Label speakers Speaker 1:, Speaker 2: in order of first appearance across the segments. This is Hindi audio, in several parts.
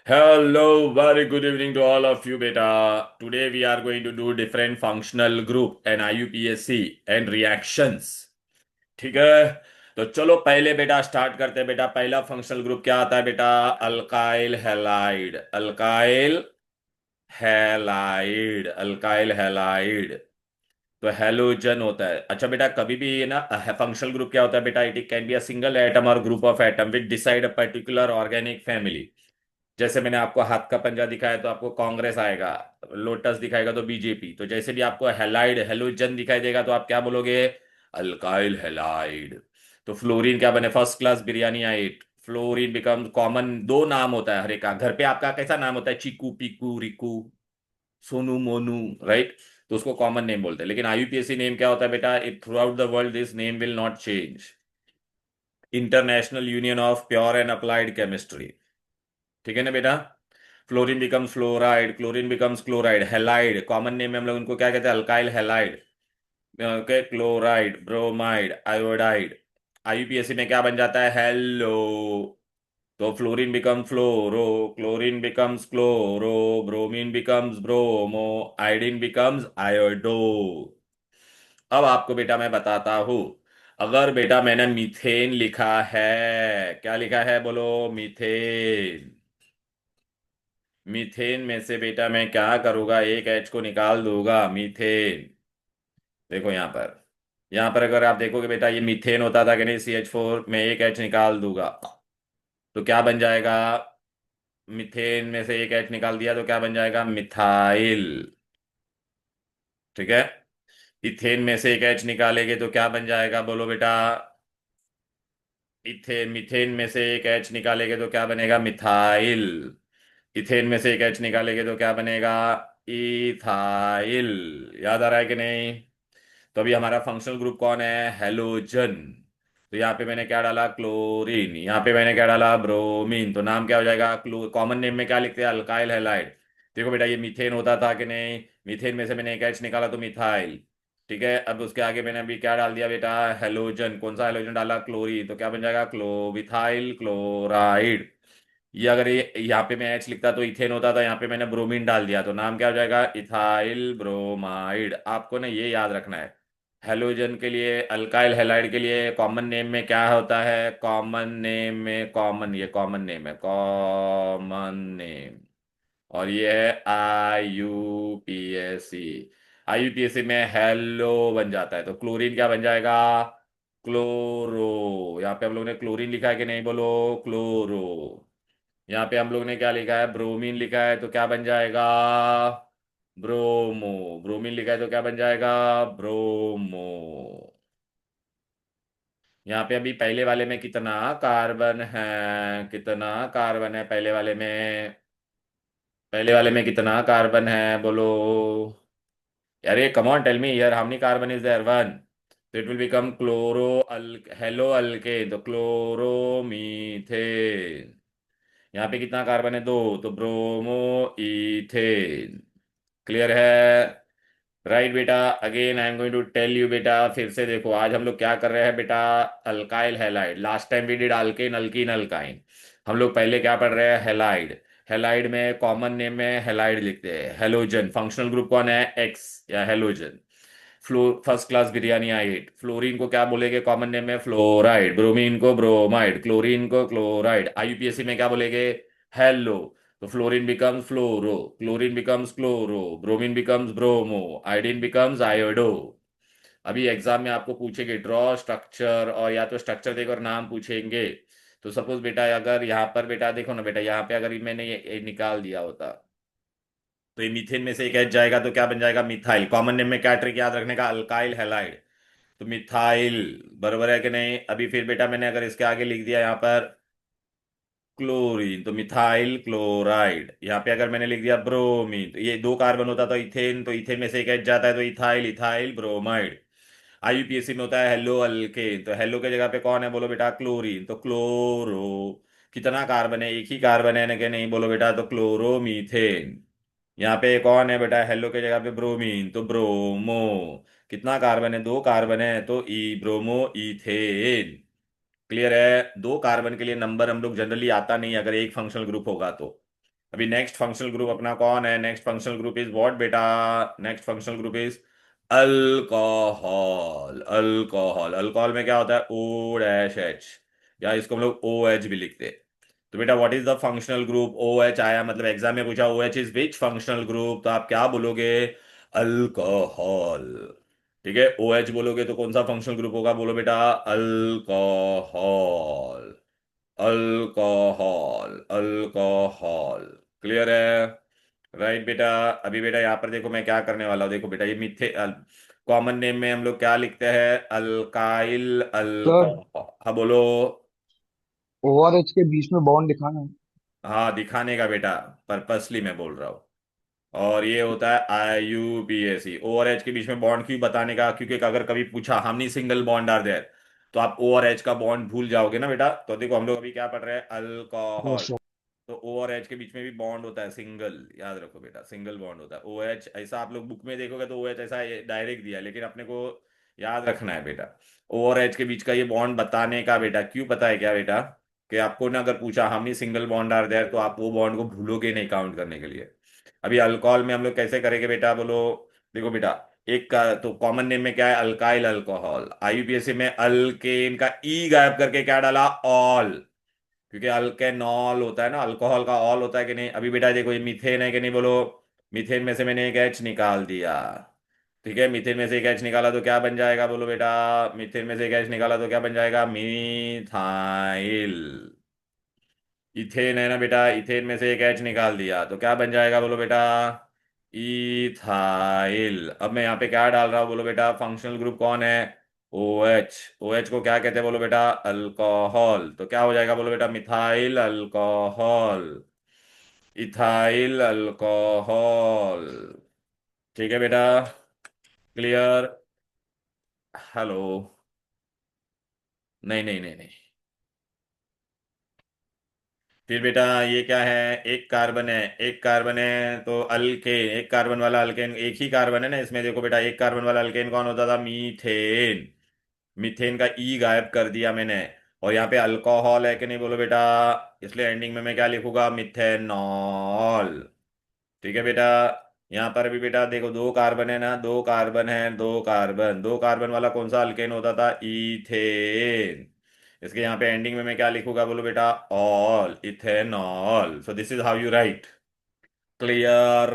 Speaker 1: Hello, very good evening to all of you, beta. Today we are going to do different functional group and IUPAC and reactions. ठीक है। तो चलो पहले बेटा स्टार्ट करते हैं बेटा। पहला फंक्शनल ग्रुप क्या आता है बेटा? Alkyl halide. Alkyl halide. Alkyl halide. तो हैलोजन होता है। अच्छा बेटा, कभी भी ये ना फंक्शनल ग्रुप क्या होता है बेटा? It can be a single atom और group of atom which decide a particular organic family. जैसे मैंने आपको हाथ का पंजा दिखाया तो आपको कांग्रेस आएगा। लोटस दिखाएगा तो बीजेपी। तो जैसे भी आपको हैलाइड हेलोजन दिखाई देगा तो आप क्या बोलोगे? Alkyl halide. तो फ्लोरीन क्या बने? फर्स्ट क्लास बिरयानी आइट। Fluorine become common. दो नाम होता है हर एक का। घर पे आपका कैसा नाम होता है? चीकू, पीकू, रिकू, सोनू, मोनू, राइट? तो उसको कॉमन नेम बोलते हैं। लेकिन आईयूपीएसी नेम क्या होता है बेटा? It throughout the world this name will not change. International union of pure and applied chemistry. ठीक है ना बेटा? Fluorine becomes fluoride, chlorine becomes chloride, halide common name में हम लोग उनको क्या कहते हैं? Alkyl halide. Okay, chloride, bromide, iodide. IUPAC में क्या बन जाता है? हेलो। तो fluorine becomes fluoro, chlorine becomes chloro, bromine becomes bromo, iodine becomes iodo. अब आपको बेटा मैं बताता हूं। अगर बेटा मैंने मीथेन लिखा है, क्या लिखा है बोलो? मीथेन। मीथेन में से बेटा मैं क्या करूंगा? एक एच को निकाल दूंगा। मीथेन। देखो यहां पर अगर आप देखोगे बेटा, ये मीथेन होता था कि नहीं? CH4 में एक एच निकाल दूंगा तो क्या बन जाएगा? मीथेन में से एक एच निकाल दिया तो क्या बन जाएगा? मिथाइल। ठीक है। इथेन में से एक एच निकालेंगे तो क्या बन जाएगा बोलो बेटा? इथेन। मीथेन में से एक एच निकालेंगे तो क्या बनेगा? मिथाइल। इथेन में से एक एच निकालेंगे तो क्या बनेगा? इथाइल। याद आ रहा है कि नहीं? तो अभी हमारा फंक्शनल ग्रुप कौन है? हेलोजन। तो यहाँ पे मैंने क्या डाला? क्लोरीन। यहाँ पे मैंने क्या डाला? ब्रोमीन। तो नाम क्या हो जाएगा? कॉमन नेम में क्या लिखते हैं? Alkyl halide. देखो बेटा, ये मीथेन होता था कि नहीं? मीथेन में से मैंने एक एच निकाला तो मिथाइल। ठीक है। अब उसके आगे मैंने अभी क्या डाल दिया बेटा? हेलोजन। कौन सा हेलोजन डाला? क्लोरीन। तो क्या बन जाएगा? क्लोविथाइल क्लोराइड। ये अगर ये यहाँ पे मैं एच लिखता तो इथेन होता था। यहाँ पे मैंने ब्रोमीन डाल दिया तो नाम क्या हो जाएगा? Ethyl bromide. आपको ना ये याद रखना है। हेलोजन के लिए, अल्काइल हैलाइड के लिए कॉमन नेम में क्या होता है? कॉमन नेम में कॉमन, ये कॉमन नेम है, कॉमन नेम। और ये है IUPAC। IUPAC में हेलो बन जाता है तो क्लोरीन क्या बन जाएगा? क्लोरो। यहाँ पे हम लोग ने क्लोरीन लिखा है कि नहीं बोलो? क्लोरो। यहाँ पे हम लोग ने क्या लिखा है? ब्रोमीन लिखा है तो क्या बन जाएगा? ब्रोमो। ब्रोमीन लिखा है तो क्या बन जाएगा? ब्रोमो। यहाँ पे अभी पहले वाले में कितना कार्बन है? कितना कार्बन है पहले वाले में? पहले वाले में कितना कार्बन है बोलो? यार ये कम ऑन टेल मी यार, how many carbon is there? One. तो इट विल बिकम क्लोरो अल हेलो अल्केन, तो क्लोरोमीथेन। यहाँ पे कितना कार्बन है? दो। तो ब्रोमो इथेन। क्लियर है? राइट बेटा। Again I am going to tell you बेटा, फिर से देखो आज हम लोग क्या कर रहे हैं बेटा? Alkyl halide. Last time we did alkane, alkene, alkyne. हम लोग पहले क्या पढ़ रहे हैं? हैलाइड। हैलाइड में कॉमन नेम में हैलाइड लिखते हैं। हेलोजन फंक्शनल ग्रुप कौन है? एक्स या हेलोजन। फर्स्ट क्लास बिरयानी आइट। फ्लोरीन को क्या बोलेंगे? कॉमन नेम में फ्लोराइड। ब्रोमीन को ब्रोमाइड, क्लोरीन को क्लोराइड। आईयूपीएसी में क्या बोलेंगे? हेलो। तो fluorine becomes fluoro, chlorine becomes chloro, bromine becomes bromo, iodine becomes iodo. अभी एग्जाम में आपको पूछेंगे ड्रॉ स्ट्रक्चर, और या तो स्ट्रक्चर देकर नाम पूछेंगे। तो सपोज बेटा अगर यहाँ पर बेटा देखो ना बेटा, यहाँ पे अगर मैंने ये निकाल दिया होता तो ये मीथेन में से एक एच जाएगा तो क्या बन जाएगा? मिथाइल। कॉमन नेम में क्या ट्रिक याद रखने का? Alkyl halide. तो मिथाइल। बराबर है कि नहीं? अभी फिर बेटा मैंने अगर इसके आगे लिख दिया यहाँ पर क्लोरीन तो मिथाइल क्लोराइड। यहाँ पे अगर मैंने लिख दिया ब्रोमीन तो ये दो कार्बन होता तो इथेन, तो इथेन में से एक एच जाता है तो इथाइल, इथाइल ब्रोमाइड। आईयूपीएसी में होता है हेलो अल्केन, तो हेलो के जगह पे कौन है बोलो बेटा? क्लोरीन, तो क्लोरो। कितना कार्बन है? एक ही कार्बन है ना कि नहीं बोलो बेटा? तो क्लोरोमीथेन। यहाँ पे कौन है बेटा? हेलो के जगह पे ब्रोमीन, तो ब्रोमो। कितना कार्बन है? दो कार्बन है तो ब्रोमो इथेन। क्लियर है? दो कार्बन के लिए नंबर हम लोग जनरली आता नहीं अगर एक फंक्शनल ग्रुप होगा तो। अभी नेक्स्ट फंक्शनल ग्रुप अपना कौन है? Next functional group is what बेटा? Next functional group is alcohol. Alcohol, alcohol में क्या होता है? ओ डैश एच, या इसको हम लोग ओ एच भी लिखते हैं। तो बेटा what is the functional group? O H आया, मतलब एग्जाम में पूछा O H is which functional group, तो आप क्या बोलोगे? अल्कोहल। ठीक है, ओ एच बोलोगे तो कौन सा फंक्शनल ग्रुप होगा? बोलो बेटा, अल्कोहल। Alcohol, alcohol. क्लियर है? राइट बेटा। अभी बेटा यहाँ पर देखो मैं क्या करने वाला हूँ, देखो बेटा ये मिथे कॉमन नेम में हम लोग क्या लिखते हैं? Alkyl
Speaker 2: sir,
Speaker 1: alcohol. हाँ बोलो।
Speaker 2: ओ और एच के बीच में बॉन्ड दिखाना है।
Speaker 1: हाँ दिखाने का बेटा, पर्पसली मैं बोल रहा हूँ। और ये होता है IUPAC। ओ और एच के बीच में बॉन्ड क्यों बताने का? क्योंकि अगर कभी पूछा how many single bond are there, तो आप ओ और एच का बॉन्ड भूल जाओगे ना बेटा। तो देखो हम लोग अभी क्या पढ़ रहे हैं?
Speaker 2: Yes
Speaker 1: alcohol.
Speaker 2: सर।
Speaker 1: तो ओ और एच के बीच में भी बॉन्ड होता है, सिंगल, याद रखो बेटा, सिंगल बॉन्ड होता है। ओ एच ऐसा आप लोग बुक में देखोगे तो ओ एच ऐसा डायरेक्ट दिया है, लेकिन अपने को याद रखना है बेटा, ओ और एच के बीच का ये बॉन्ड बताने का बेटा। क्यों पता है क्या बेटा? कि आपको ना अगर पूछा how many single bond are there, तो आप वो बॉन्ड को भूलोगे नहीं काउंट करने के लिए। अभी अल्कोहल में हम लोग कैसे करेंगे बेटा, बोलो। देखो बेटा, एक का तो कॉमन नेम में क्या है? Alkyl alcohol. IUPAC में अल्केन का ई गायब करके क्या डाला? ऑल। क्योंकि अल्केनॉल होता है ना, अल्कोहल का ऑल होता है कि नहीं? अभी बेटा देखो ये मीथेन है कि नहीं, बोलो। मीथेन में से मैंने एक एच निकाल दिया। ठीक है, मीथेन में से एक एच निकाला तो क्या बन जाएगा? बोलो बेटा, मीथेन में से एक एच निकाला तो क्या बन जाएगा? मीथाइल। इथेन है ना बेटा, इथेन में से एक एच निकाल दिया तो क्या बन जाएगा? बोलो बेटा, इथाइल। अब मैं यहाँ पे क्या डाल रहा हूँ? बोलो बेटा, फंक्शनल ग्रुप कौन है? O H. ओ एच को क्या कहते हैं? बोलो बेटा, अल्कोहल। तो क्या हो जाएगा? बोलो बेटा, मिथाइल अल्कोहल। Ethyl alcohol. ठीक है बेटा, क्लियर? हेलो? नहीं नहीं नहीं नहीं। फिर बेटा ये क्या है? एक कार्बन है, एक कार्बन है तो अल्केन, एक कार्बन वाला अल्केन, एक ही कार्बन है ना इसमें। देखो बेटा, एक कार्बन वाला अल्केन कौन होता था? मीथेन। मीथेन का ई गायब कर दिया मैंने। और यहाँ पे अल्कोहल है कि नहीं, बोलो बेटा। इसलिए एंडिंग में मैं क्या लिखूंगा? मिथेनॉल। ठीक है बेटा। यहाँ पर भी बेटा देखो, दो कार्बन है ना, दो कार्बन है, दो कार्बन, दो कार्बन वाला कौन सा अल्केन होता था? इथेन। इसके यहाँ पे एंडिंग में मैं क्या लिखूंगा? बोलो बेटा, all ethanol. So this is how you right. Clear?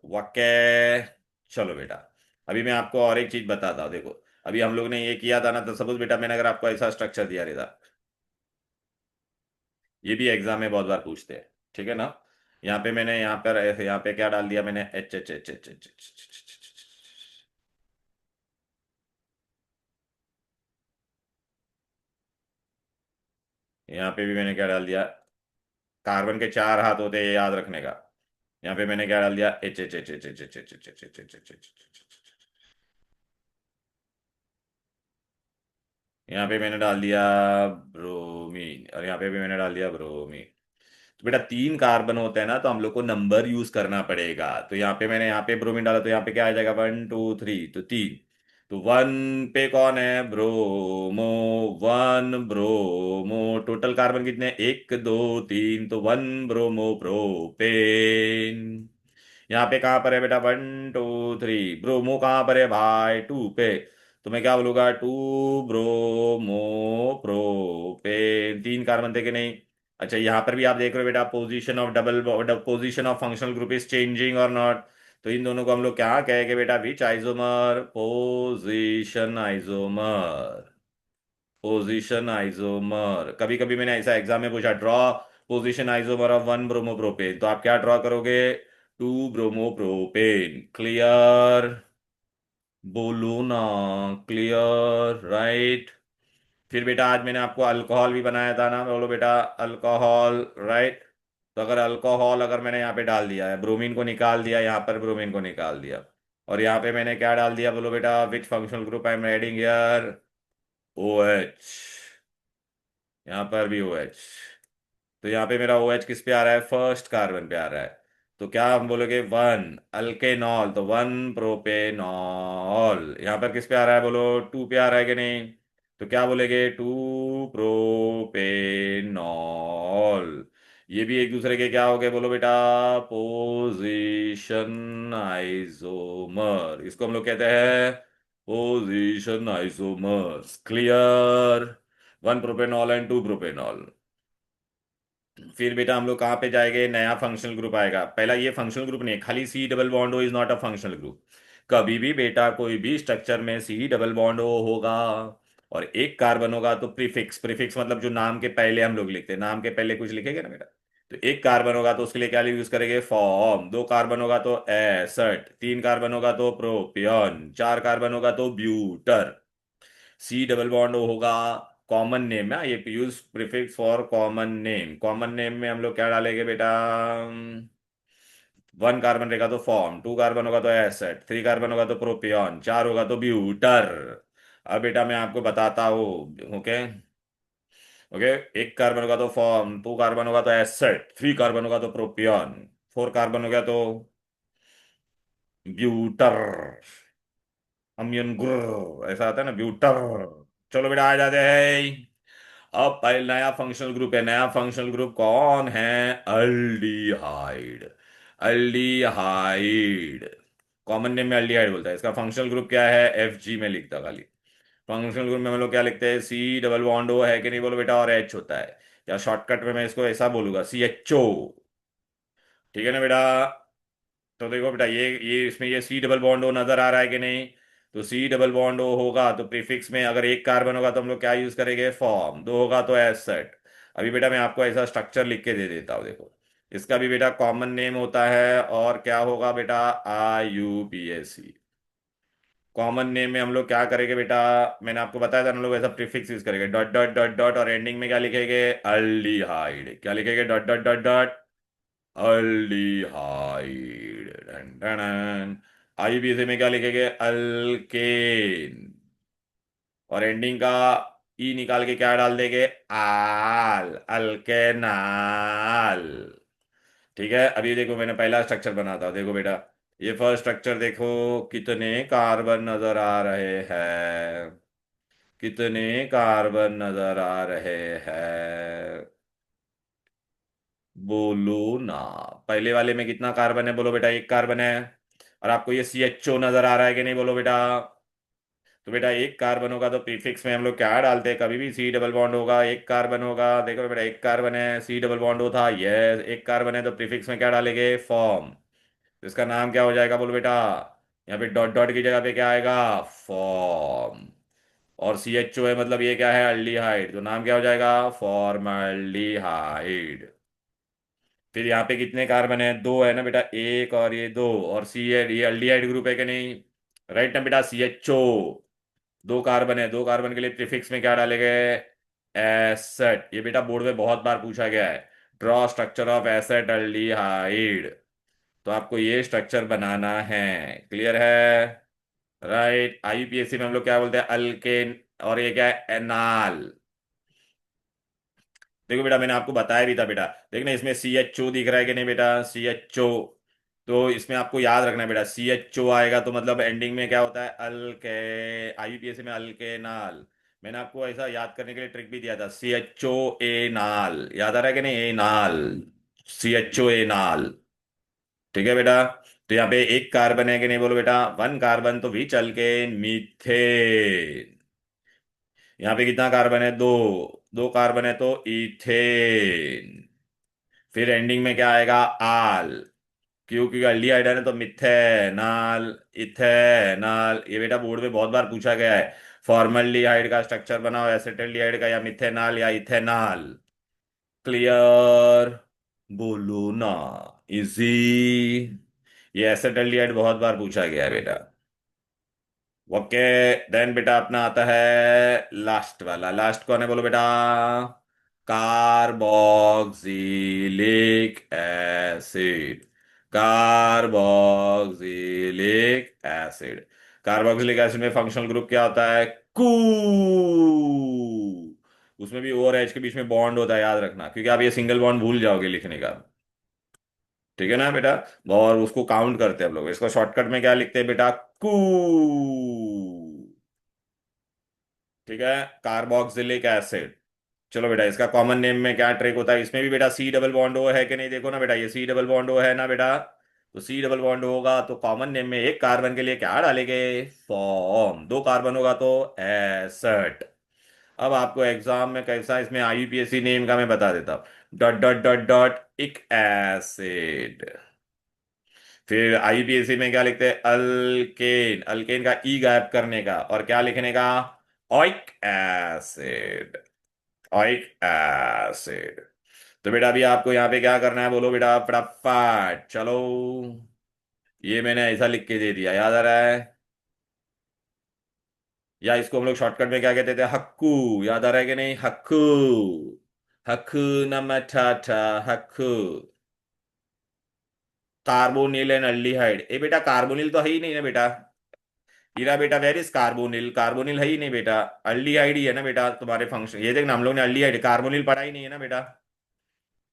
Speaker 1: वाक्य? चलो बेटा, अभी मैं आपको और एक चीज बताता हूँ, देखो। अभी हम लोग ने ये किया था ना, तो सपोज बेटा मैंने अगर आपको ऐसा स्ट्रक्चर दिया रहता, ये भी एग्जाम में बहुत बार पूछते हैं, ठीक है ना? यहाँ पे मैंने यहाँ पर ऐसे यहाँ पे क्या डाल दिया मैंने? H H H H H H. यहाँ पे भी मैंने क्या डाल दिया? कार्बन के चार हाथ होते हैं, ये याद रखने का। यहाँ पे मैंने क्या डाल दिया? H H H H H H H H H H H H H. यहाँ पे मैंने डाल दिया ब्रोमीन, और यहाँ पे भी मैंने डाल दिया ब्रोमीन। तो बेटा तीन कार्बन होते हैं ना, तो हम लोग को नंबर यूज करना पड़ेगा। तो यहाँ पे मैंने यहाँ पे ब्रोमीन डाला, तो यहाँ पे क्या आ जाएगा? 1 2 3, तो तीन। तो वन पे कौन है? Bromo. One bromo. Total carbon कितने? 1 2 3, तो वन ब्रोमो प्रोपेन। यहाँ पे कहाँ पर है बेटा? 1 2 3। ब्रोमो कहाँ पर है भाई? टू पे। तो मैं क्या बोलूंगा? To bromo propane. तीन कार्बन थे कि नहीं? अच्छा, यहाँ पर भी आप देख रहे हो बेटा, position of double, position of functional group is changing और नॉट। तो इन दोनों को हम लोग क्या कहेंगे बेटा? Which isomer? Position isomer. Position isomer. कभी कभी मैंने ऐसा एग्जाम में पूछा, draw position isomer of one bromopropane, तो आप क्या ड्रॉ करोगे? Two bromopropane. क्लियर? बोलो ना। क्लियर? राइट। फिर बेटा आज मैंने आपको अल्कोहल भी बनाया था ना, बोलो बेटा, अल्कोहल। राइट। तो अगर अल्कोहल अगर मैंने यहाँ पे डाल दिया है, ब्रोमीन को निकाल दिया, यहाँ पर ब्रोमीन को निकाल दिया, और यहाँ पे मैंने क्या डाल दिया? बोलो बेटा, which functional group I am adding here? O H. यहाँ पर भी ओ एच। तो यहाँ पे मेरा ओ एच किस पे आ रहा है? फर्स्ट कार्बन पे आ रहा है। तो क्या हम बोलोगे? वन अल्केनॉल, तो वन प्रोपेनॉल। यहाँ पर किस पे आ रहा है? बोलो, टू पे आ रहा है कि नहीं? तो क्या बोलेंगे? Two propanol. ये भी एक दूसरे के क्या हो गए बोलो बेटा, पोजीशन आइसोमर, इसको हम लोग कहते हैं position isomers. Clear. One propanol and two propanol. फिर बेटा हम लोग कहाँ पे जाएंगे, नया फंक्शनल ग्रुप आएगा। पहला ये फंक्शनल ग्रुप नहीं है, खाली C double bond O is not a functional group. कभी भी बेटा कोई भी स्ट्रक्चर में सी डबल बॉन्ड ओ होगा और एक कार्बन होगा तो प्रीफिक्स, प्रीफिक्स मतलब जो नाम के पहले हम लोग लिखते हैं, नाम के पहले कुछ लिखेंगे ना बेटा। तो एक कार्बन होगा तो उसके लिए क्या यूज करेंगे, फॉर्म। दो कार्बन होगा तो एसट, तीन कार्बन होगा तो प्रोपियन, चार कार्बन होगा तो ब्यूटर। सी डबल बॉन्ड होगा कॉमन नेम है, ये use prefix for common name. Common name में हम लोग क्या डालेंगे बेटा, वन कार्बन रहेगा तो फॉर्म, टू कार्बन होगा तो एसेट, थ्री कार्बन होगा तो प्रोपियन, चार होगा तो ब्यूटर। अब बेटा मैं आपको बताता हूँ। ओके। ओके। एक कार्बन होगा तो फॉर्म, टू कार्बन होगा तो एसेट, थ्री कार्बन होगा तो प्रोपियन, फोर कार्बन हो गया तो ब्यूटर, अम्यन गुर ऐसा आता है ना, ब्यूटर। चलो बेटा आ जाते हैं। अब पहले नया फंक्शनल ग्रुप है, नया फंक्शनल ग्रुप कौन है, अल्डिहाइड। अल्डिहाइड, कॉमन नेम में अल्डिहाइड बोलता है, इसका फंक्शनल ग्रुप क्या है, एफ जी में लिखता खाली। फंक्शनल ग्रुप में हम लोग क्या लिखते हैं, सी डबल बॉन्ड ओ है कि नहीं बोलो बेटा, और एच होता है। या शॉर्टकट में मैं इसको ऐसा बोलूंगा, सी एच ओ। ठीक है ना बेटा। तो देखो बेटा ये इसमें ये सी डबल बॉन्ड ओ नजर आ रहा है कि नहीं। तो सी डबल बॉन्ड ओ होगा तो प्रीफिक्स में अगर एक कार्बन होगा तो हम लोग क्या यूज करेंगे, फॉर्म। दो होगा तो एसेट। अभी बेटा मैं आपको ऐसा स्ट्रक्चर लिख के दे देता हूँ, देखो। इसका भी बेटा कॉमन नेम होता है और क्या होगा बेटा, IUPAC। कॉमन नेम में हम लोग क्या करेंगे बेटा, मैंने आपको बताया था हम लोग ऐसा प्रीफिक्स यूज करेंगे, डॉट डॉट डॉट डॉट, और एंडिंग में क्या लिखेंगे, अल्डिहाइड। क्या लिखेंगे, dot dot dot dot, aldehyde. Done done done. IUPAC में क्या लिखेंगे, अल्केन। और एंडिंग का ई निकाल के क्या डाल देंगे, आल, अल्केनाल। ठीक है। अभी देखो मैंने पहला स्ट्रक्चर बना था, देखो बेटा। ये फर्स्ट स्ट्रक्चर देखो, कितने कार्बन नजर आ रहे हैं, कितने कार्बन नजर आ रहे हैं, बोलो ना। पहले वाले में कितना कार्बन है बोलो बेटा, एक कार्बन है। और आपको ये CHO नजर आ रहा है कि नहीं बोलो बेटा। तो बेटा एक कार्बन होगा तो प्रीफिक्स में हम लोग क्या डालते हैं, कभी भी सी डबल बॉन्ड होगा, एक कार्बन होगा, देखो बेटा एक कार्बन है, सी डबल बॉन्ड हो था, यस एक कार्बन है तो प्रीफिक्स में क्या डालेंगे, फॉर्म। तो इसका नाम क्या हो जाएगा बोलो बेटा, यहाँ पे डॉट डॉट की जगह पे क्या आएगा, फॉर्म। और CHO है मतलब ये क्या है, अल्डिहाइड, तो नाम क्या हो जाएगा, फॉर्मल्डिहाइड। फिर यहाँ पे कितने कार्बन है, दो है ना बेटा, एक और ये दो, और सी है, ये अल्डिहाइड ग्रुप है कि नहीं, राइट ना बेटा, CHO। दो कार्बन है, दो कार्बन के लिए प्रीफिक्स में क्या डालेंगे, एसेट। ये बेटा बोर्ड में बहुत बार पूछा गया है, draw structure of asset aldehyde. तो आपको ये स्ट्रक्चर बनाना है। क्लियर है, राइट। IUPAC में हम लोग क्या बोलते हैं, अल्केन। और ये क्या है, एनाल। देखो बेटा मैंने आपको बताया भी था बेटा, देखना इसमें CHO दिख रहा है कि नहीं बेटा, CHO। तो इसमें आपको याद रखना है बेटा, CHO आएगा तो मतलब एंडिंग में क्या होता है, अल्के। IUPAC में अल्केनाल। मैंने आपको ऐसा याद करने के लिए ट्रिक भी दिया था, CHO ए नाल, याद आ रहा है कि नहीं, ए नाल, CHO ए नाल। ठीक है बेटा। तो यहाँ पे एक कार्बन है कि नहीं बोलो बेटा, वन कार्बन, तो भी चल के मीथेन। यहाँ पे कितना कार्बन है, दो। दो कार्बन है तो इथेन। फिर एंडिंग में क्या आएगा, आल। क्योंकि अल्डिहाइड है ना तो मिथेनॉल, इथेनॉल। ये बेटा बोर्ड में बहुत बार पूछा गया है, फॉर्मल्डिहाइड का स्ट्रक्चर बनाओ, एसिटिल्डिहाइड का, या मिथेनॉल या इथेनॉल। क्लियर, बोलो ना, इजी। ये एसिटिल्डिहाइड बहुत बार पूछा गया है बेटा। ओके। देन बेटा अपना आता है लास्ट वाला, लास्ट कौन है बोलो बेटा, carboxylic acid. Carboxylic acid. Carboxylic acid में फंक्शनल ग्रुप क्या होता है, कू। उसमें भी O और H के बीच में बॉन्ड होता है, याद रखना, क्योंकि आप ये सिंगल बॉन्ड भूल जाओगे लिखने का। ठीक है ना बेटा। और उसको काउंट करते हैं हम लोग, इसको शॉर्टकट में क्या लिखते हैं बेटा, कू। ठीक है, कार्बोक्सिलिक एसिड। चलो बेटा, इसका कॉमन नेम में क्या ट्रिक होता है, इसमें भी बेटा सी डबल बॉन्ड ओ है कि नहीं, देखो ना बेटा, ये सी डबल बॉन्ड ओ है ना बेटा। तो सी डबल बॉन्ड होगा तो कॉमन नेम में एक कार्बन के लिए क्या डालेंगे, फॉर्म। दो कार्बन होगा तो एसट। अब आपको एग्जाम में कैसा इसमें आईयूपीएसी नेम का मैं बता देता हूँ, डॉट डॉट डॉट डॉट इक एसिड। फिर आईयूपीएसी में क्या लिखते हैं, अल्केन, अल्केन का ई गायब करने का, और क्या लिखने का, ऑइक एसिड, ऑइक एसिड। तो बेटा अभी आपको यहाँ पे क्या करना है, बोलो बेटा फटाफट चलो। ये मैंने ऐसा लिख के दे दिया, याद आ रहा है? या इसको हम लोग शॉर्टकट में क्या कहते थे, हक्कू, याद आ रहा है कि नहीं, हक्कू, हक्कू न मटाटा, हक्कू। कार्बोनिल एंड अल्डिहाइड, ए बेटा कार्बोनिल तो है ही नहीं ना बेटा। हीरा बेटा, वेर इज कार्बोनिल, कार्बोनिल है ही नहीं बेटा। अल्डिहाइड ही है ना बेटा तुम्हारे फंक्शन, ये देखना हम लोग ने अल्डिहाइड, कार्बोनिल पढ़ा ही नहीं है ना बेटा।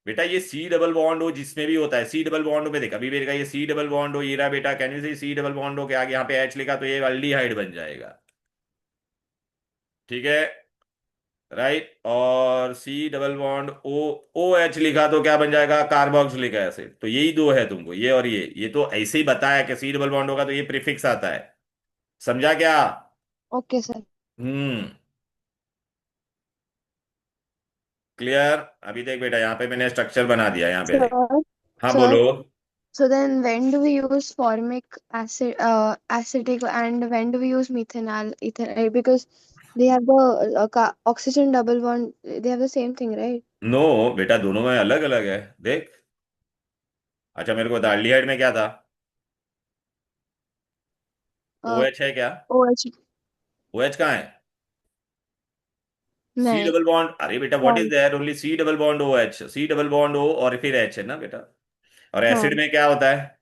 Speaker 1: बेटा ये सी डबल बॉन्ड हो जिसमें भी होता है, सी डबल बॉन्ड पे देखा अभी बेटा, ये सी डबल बॉन्ड हो, हीरा बेटा can you see C double bond हो के आगे यहाँ पे एच लिखा तो ये अल्डिहाइड बन जाएगा। ठीक है, राइट। और C double bond O, O H लिखा तो क्या बन जाएगा, कार्बोक्सिलिक एसिड। तो यही दो है तुमको, ये और ये तो ऐसे ही बताया कि सी डबल बॉन्ड होगा तो ये प्रीफिक्स आता है। समझा क्या?
Speaker 3: Okay sir.
Speaker 1: Hmm, clear. अभी देख बेटा, यहाँ पे मैंने स्ट्रक्चर बना दिया, यहाँ पे देख।
Speaker 3: Sir,
Speaker 1: हाँ
Speaker 3: sir.
Speaker 1: बोलो।
Speaker 3: So then, when do we use formic acid, acetic, and when do we use methanol, ethanol? Because they have the oxygen double bond. They have the same thing, right?
Speaker 1: No बेटा, दोनों में अलग अलग है, देख। अच्छा मेरे को बता, अल्डिहाइड में क्या था, ओ
Speaker 3: Uh,
Speaker 1: एच है क्या?
Speaker 3: OH.
Speaker 1: ओ एच कहाँ है? सी
Speaker 3: नहीं.
Speaker 1: डबल बॉन्ड, अरे बेटा what is
Speaker 3: Form.
Speaker 1: There, only C double bond O H, C double bond O और फिर एच है ना बेटा। और
Speaker 3: हाँ.
Speaker 1: एसिड में क्या होता है,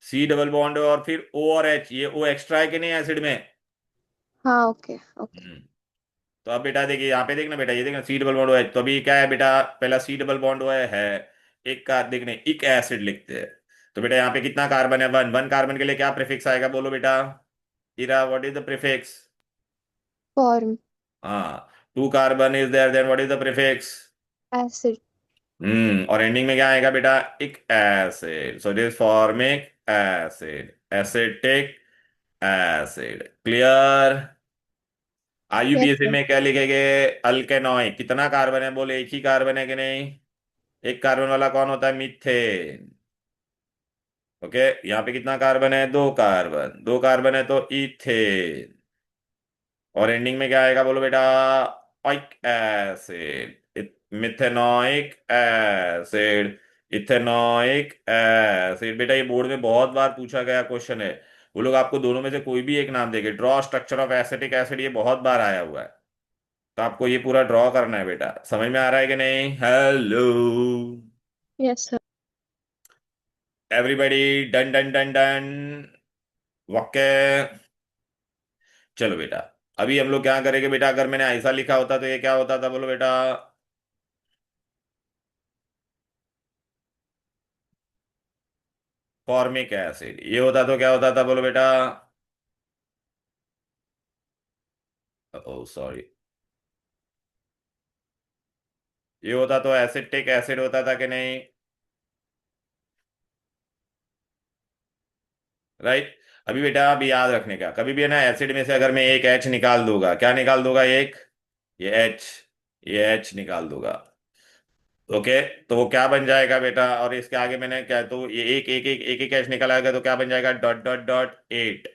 Speaker 1: सी डबल बॉन्ड और फिर ओ और एच, ये ओ एक्स्ट्रा है कि नहीं एसिड में।
Speaker 3: हाँ. ओके. ओके.
Speaker 1: हम्म। तो अब बेटा देखिए यहाँ पे देखना बेटा, ये देखना C double bond O H, तो अभी क्या है बेटा, पहला सी डबल बॉन्ड ओ है, एक का देखने इक एसिड लिखते हैं। तो बेटा यहाँ पे कितना कार्बन है, वन, वन कार्बन के लिए क्या प्रीफिक्स आएगा, बोलो बेटा। Ira, what is the prefix?
Speaker 3: Form.
Speaker 1: हाँ, two carbon is there, then what is the prefix?
Speaker 3: Acid.
Speaker 1: और एंडिंग में क्या आएगा बेटा, ic acid, so this formic acid, acetic acid. Clear.
Speaker 3: Yes,
Speaker 1: IUPAC
Speaker 3: sir.
Speaker 1: में क्या लिखेंगे, अल्केनॉइक, कितना कार्बन है, बोले एक ही कार्बन है कि नहीं, एक कार्बन वाला कौन होता है, मीथेन। ओके, यहाँ पे कितना कार्बन है, दो कार्बन, दो कार्बन है तो इथेन। और एंडिंग में क्या आएगा, बोलो बेटा, oic acid, methanoic acid, ethanoic acid. बेटा ये बोर्ड में बहुत बार पूछा गया क्वेश्चन है, वो लोग आपको दोनों में से कोई भी एक नाम देंगे, draw structure of acetic acid, ये बहुत बार आया हुआ है। तो आपको ये पूरा ड्रॉ करना है बेटा, समझ में आ रहा है कि नहीं, hello
Speaker 3: Yes, sir.
Speaker 1: Everybody, done done done done, okay. चलो बेटा, अभी हम लोग क्या करेंगे बेटा, अगर मैंने ऐसा लिखा होता तो ये क्या होता था, बोलो बेटा, फॉर्मिक एसिड। ये होता तो क्या होता था, बोलो बेटा, ओ सॉरी, ये होता तो एसिटिक एसिड होता था कि नहीं, राइट। अभी बेटा अभी याद रखने का, कभी भी है ना एसिड में से अगर मैं एक एच निकाल दूंगा, क्या निकाल दूंगा, एक, ये एच, ये एच निकाल दूंगा। ओके, तो वो क्या बन जाएगा बेटा, और इसके आगे मैंने क्या, तो ये एक एक एच निकाला तो क्या बन जाएगा, डॉट डॉट डॉट एट।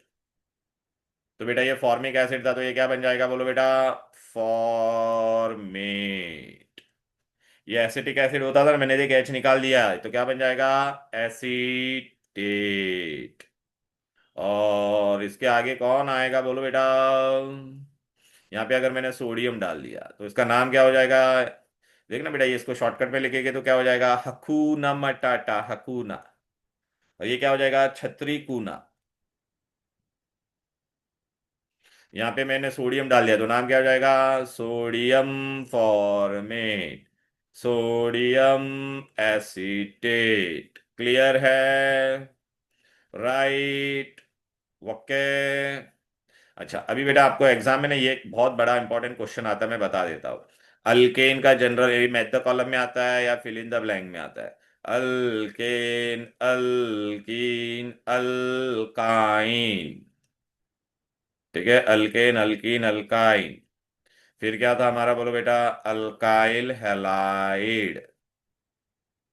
Speaker 1: तो बेटा ये फॉर्मिक एसिड था तो ये क्या बन जाएगा, बोलो बेटा, फॉर्मेट। ये एसिटिक एसिड होता था ना, मैंने एक एच निकाल दिया तो क्या बन जाएगा, एसीटेट। और इसके आगे कौन आएगा, बोलो बेटा, यहाँ पे अगर मैंने सोडियम डाल दिया तो इसका नाम क्या हो जाएगा, देखना बेटा, ये इसको शॉर्टकट में लिखेंगे तो क्या हो जाएगा, हकूना मटाटा, हकूना। और ये क्या हो जाएगा, छतरी कूना। यहाँ पे मैंने सोडियम डाल दिया तो नाम क्या हो जाएगा, sodium format, sodium acetate. Clear है, राइट, ओके। अच्छा, अभी बेटा आपको एग्जाम में ना ये एक बहुत बड़ा इंपॉर्टेंट क्वेश्चन आता है, मैं बता देता हूँ। अल्केन का जनरल, ये मैथ द कॉलम में आता है या फिल इन द ब्लैंक में आता है? Alkane, alkene, alkyne. ठीक है, अल्केन, अल्कीन, अल्काइन। फिर क्या था हमारा, बोलो बेटा? Alkyl halide.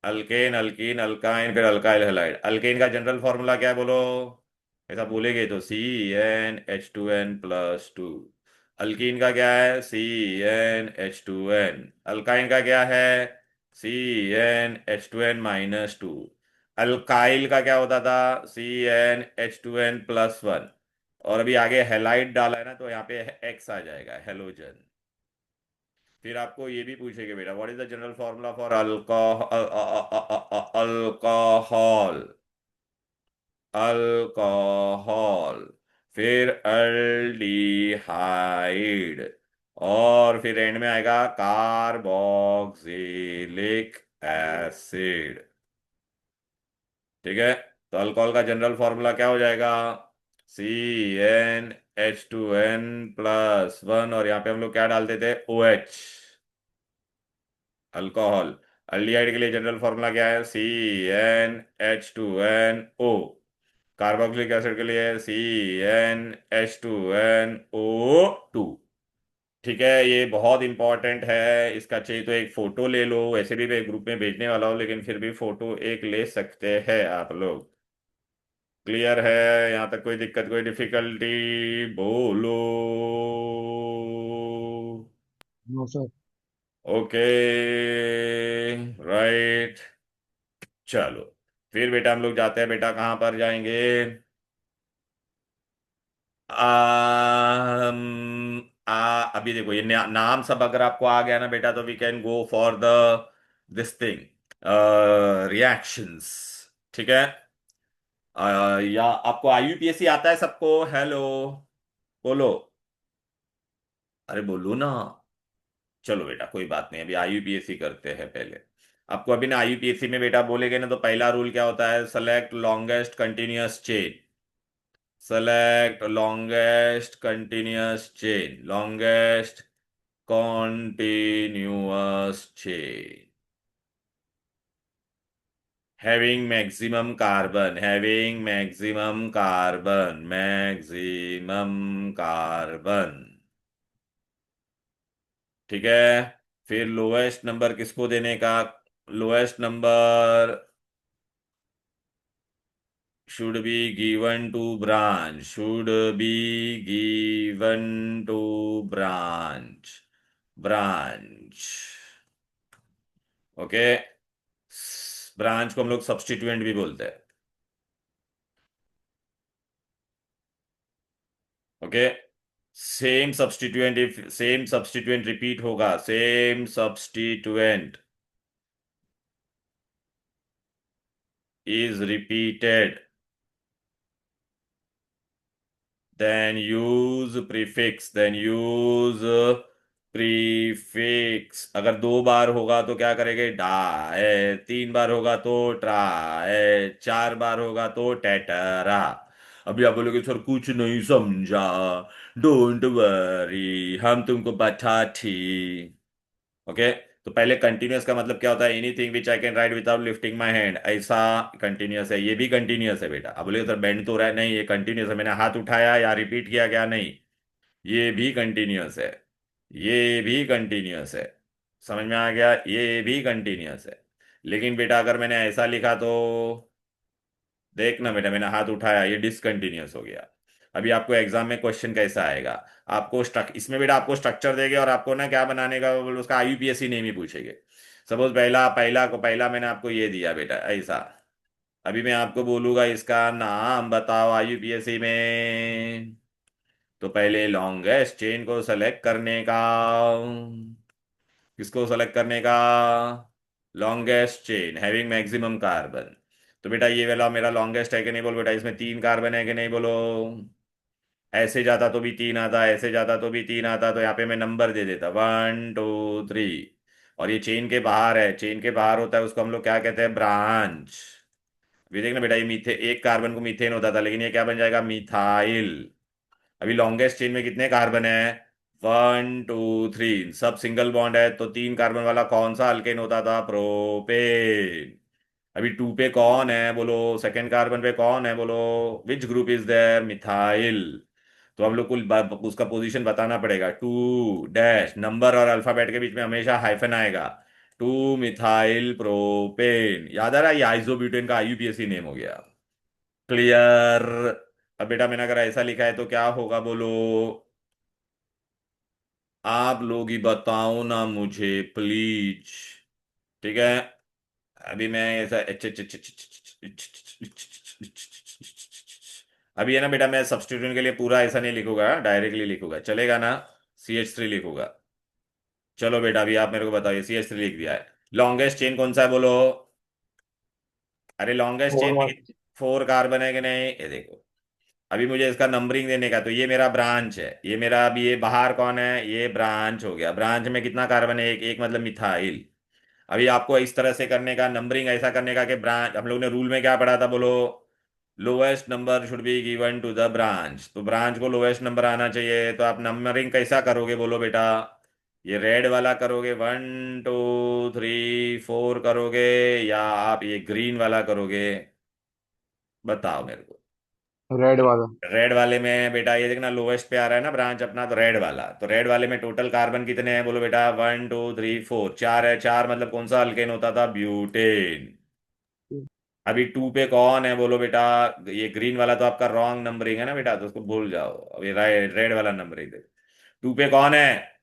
Speaker 1: Alkane, alkene, alkyne, फिर अल्काइल हैलाइड। अल्केन का जनरल फॉर्मूला क्या है, बोलो? ऐसा बोलेगे तो CnH2n+2। अल्कीन का क्या है? CnH2n। अल्काइन का क्या है? CnH2n-2। अल्काइल का क्या होता था? CnH2n+1। और अभी आगे हेलाइड डाला है ना, तो यहाँ पे एक्स आ जाएगा, हेलोजन। फिर आपको ये भी पूछेगा बेटा, what is the general formula for alcohol? Alcohol. फिर अल्डिहाइड। और फिर एंड में आएगा कार्बोक्सिलिक एसिड। ठीक है, तो अल्कोहल का जनरल फॉर्मूला क्या हो जाएगा? CnH2n+1, और यहाँ पे हम लोग क्या डालते थे? OH। अल्कोहल। अल्डिहाइड के लिए जनरल फॉर्मूला क्या है? CnH2nO। कार्बोक्सिलिक एसिड के लिए CnH2nO2। ठीक है, ये बहुत इंपॉर्टेंट है, इसका चाहिए तो एक फोटो ले लो, वैसे भी मैं ग्रुप में भेजने वाला हूँ, लेकिन फिर भी फोटो एक ले सकते हैं आप लोग। क्लियर है? यहाँ तक कोई दिक्कत, कोई डिफिकल्टी? बोलो।
Speaker 2: No sir.
Speaker 1: Okay, right. चलो, फिर बेटा हम लोग जाते हैं, बेटा कहाँ पर जाएंगे? अभी देखो ये नाम सब अगर आपको आ गया ना बेटा, तो we can go for the this thing, reactions. ठीक है। या आपको IUPAC आता है सबको? हेलो, बोलो। अरे बोलो ना। चलो बेटा कोई बात नहीं, अभी IUPAC करते हैं पहले। आपको अभी ना IUPAC में बेटा बोलेगे ना, तो पहला रूल क्या होता है? Select longest continuous chain. Select longest continuous chain. Longest continuous chain. Having maximum carbon. Having maximum carbon. Maximum carbon. ठीक है। फिर लोएस्ट नंबर किसको देने का? Lowest number should be given to branch. Should be given to branch. Branch। Okay, branch को हम लोग सब्स्टिट्यूएंट भी बोलते हैं। Okay, same substituent, if same substituent repeat होगा, same substituent is repeated, then use prefix. अगर 2 बार होगा तो क्या करेंगे? डाए। 3 बार होगा तो ट्राए। 4 बार होगा तो टेटरा। अभी आप बोलोगे सर कुछ नहीं समझा। डोंट वरी, हम तुमको बताती। ओके, तो पहले कंटिन्यूअस का मतलब क्या होता है? Anything which I can write without lifting my hand, ऐसा कंटिन्यूअस है। ये भी कंटिन्यूअस है बेटा। अब बोले सर बेंड तो रहा है, नहीं, ये कंटिन्यूअस है। मैंने हाथ उठाया या रिपीट किया क्या? नहीं, ये भी कंटिन्यूअस है। ये भी कंटिन्यूअस है। समझ में आ गया? ये भी कंटिन्यूअस है। लेकिन बेटा अगर मैंने ऐसा लिखा तो देखना बेटा, मैंने हाथ उठाया, ये डिसकंटिन्यूअस हो गया। अभी आपको एग्जाम में क्वेश्चन कैसा आएगा? आपको इसमें बेटा आपको स्ट्रक्चर देंगे, और आपको ना क्या बनाने का, उसका IUPAC नेम ही पूछेंगे। सपोज पहला पहला को पहला मैंने आपको ये दिया बेटा ऐसा। अभी मैं आपको बोलूंगा इसका नाम बताओ IUPAC में, तो पहले लॉन्गेस्ट चेन को सेलेक्ट करने का। किसको सेलेक्ट करने का? Longest chain having maximum carbon. तो बेटा ये वाला मेरा लॉन्गेस्ट है कि नहीं, बोलो बेटा। इसमें 3 कार्बन है कि नहीं, बोलो। ऐसे जाता तो भी 3 आता, ऐसे जाता तो भी 3 आता, तो यहाँ पे मैं नंबर दे देता 1 2 3। और ये चेन के बाहर है, चेन के बाहर होता है, उसको हम लोग क्या कहते हैं? ब्रांच। अभी देखना बेटा, ये मीथे एक कार्बन को मीथेन होता था, लेकिन ये क्या बन जाएगा? मिथाइल। अभी लॉन्गेस्ट चेन में कितने कार्बन है? 1 2 3, सब सिंगल बॉन्ड है, तो 3 कार्बन वाला कौन सा अल्केन होता था? प्रोपेन। अभी 2 पे कौन है बोलो? सेकंड कार्बन पे कौन है बोलो? Which group is there? Methyl. तो हम लोग को उसका पोजीशन बताना पड़ेगा। 2 डैश, नंबर और अल्फाबेट के बीच में हमेशा हाइफन आएगा। 2 मिथाइल प्रोपेन। याद आ रहा है? ये आइसोब्यूटेन का आईयूपीएसी नेम हो गया। क्लियर? अब बेटा मैंने अगर ऐसा लिखा है तो क्या होगा बोलो? आप लोग ही बताओ ना मुझे प्लीज। ठीक है। अभी मैं ऐसा अभी है ना बेटा, मैं सब्स्टिट्यूशन के लिए पूरा ऐसा नहीं लिखूंगा, डायरेक्टली लिखूंगा, चलेगा ना? CH3 लिखूंगा। चलो बेटा अभी आप मेरे को बताइए, CH3 लिख दिया है। लॉन्गेस्ट चेन कौन सा है बोलो? अरे लॉन्गेस्ट
Speaker 2: फोर
Speaker 1: चेन में
Speaker 2: वन।
Speaker 1: 4 कार्बन है कि नहीं? ये देखो। अभी मुझे इसका नंबरिंग देने का, तो ये मेरा ब्रांच है, ये मेरा, अभी ये बाहर कौन है? ये ब्रांच हो गया। ब्रांच में कितना कार्बन है? एक एक, मतलब मिथाइल। अभी आपको इस तरह से करने का, नंबरिंग ऐसा करने का कि ब्रांच, हम लोग ने रूल में क्या पढ़ा था बोलो? Lowest number should be given to the branch. तो ब्रांच को लोएस्ट नंबर आना चाहिए, तो आप नंबरिंग कैसा करोगे बोलो बेटा? ये रेड वाला करोगे, 1 2 3 4 करोगे, या आप ये ग्रीन वाला करोगे? बताओ मेरे को।
Speaker 2: रेड वाला।
Speaker 1: रेड वाले में बेटा ये देखना, लोएस्ट पे आ रहा है ना ब्रांच अपना, तो रेड वाला, तो रेड वाले में टोटल कार्बन कितने हैं बोलो बेटा? 1 2 3 4, 4 है। 4 मतलब कौन सा अल्केन होता था? ब्यूटेन। अभी 2 पे कौन है बोलो बेटा? ये ग्रीन वाला तो आपका रॉन्ग नंबरिंग है ना बेटा, तो उसको भूल जाओ। अभी रेड वाला नंबरिंग दे। 2 पे कौन है?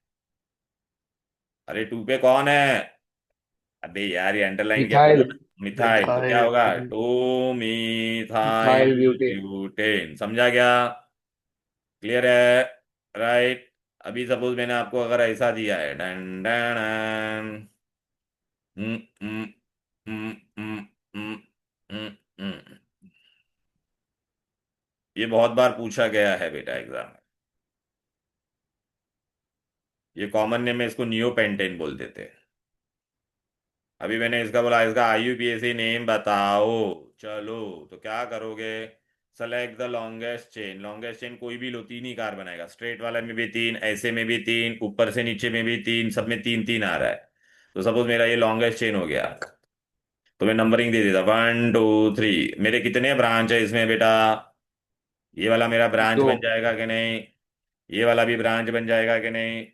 Speaker 1: अरे 2 पे कौन है? अबे यार ये अंडरलाइन किया बोलो
Speaker 2: मिथाइल।
Speaker 1: ना। मिथाइल, तो क्या
Speaker 2: मिथाइल।
Speaker 1: होगा? 2 मिथाइल
Speaker 2: मिथाइल ब्यूटेन।
Speaker 1: ब्यूटेन। समझा क्या? क्लियर है? राइट। अभी सपोज मैंने आपको अगर ऐसा दिया है, डन डन डन, हम्म, हम्म, हम्म, हम्म, हम्म, हम्म, हम्म। ये बहुत बार पूछा गया है बेटा एग्जाम में। ये कॉमन नेम में इसको नियोपेंटेन बोल देते हैं। अभी मैंने इसका बोला, इसका आईयूपीएसी नेम बताओ। चलो, तो क्या करोगे? Select the longest chain. Longest chain कोई भी लो, 3 ही बनाएगा। स्ट्रेट वाला में भी 3, ऐसे में भी 3, ऊपर से नीचे में भी 3, सब में 3 3 आ रहा है। तो सपोज मेरा ये लॉन्गेस्ट चेन हो गया, तो मैं नंबरिंग दे देता, 1 2 3। मेरे कितने ब्रांच है इसमें बेटा? ये वाला मेरा ब्रांच
Speaker 2: दो।
Speaker 1: बन जाएगा कि नहीं? ये वाला भी ब्रांच बन जाएगा कि नहीं?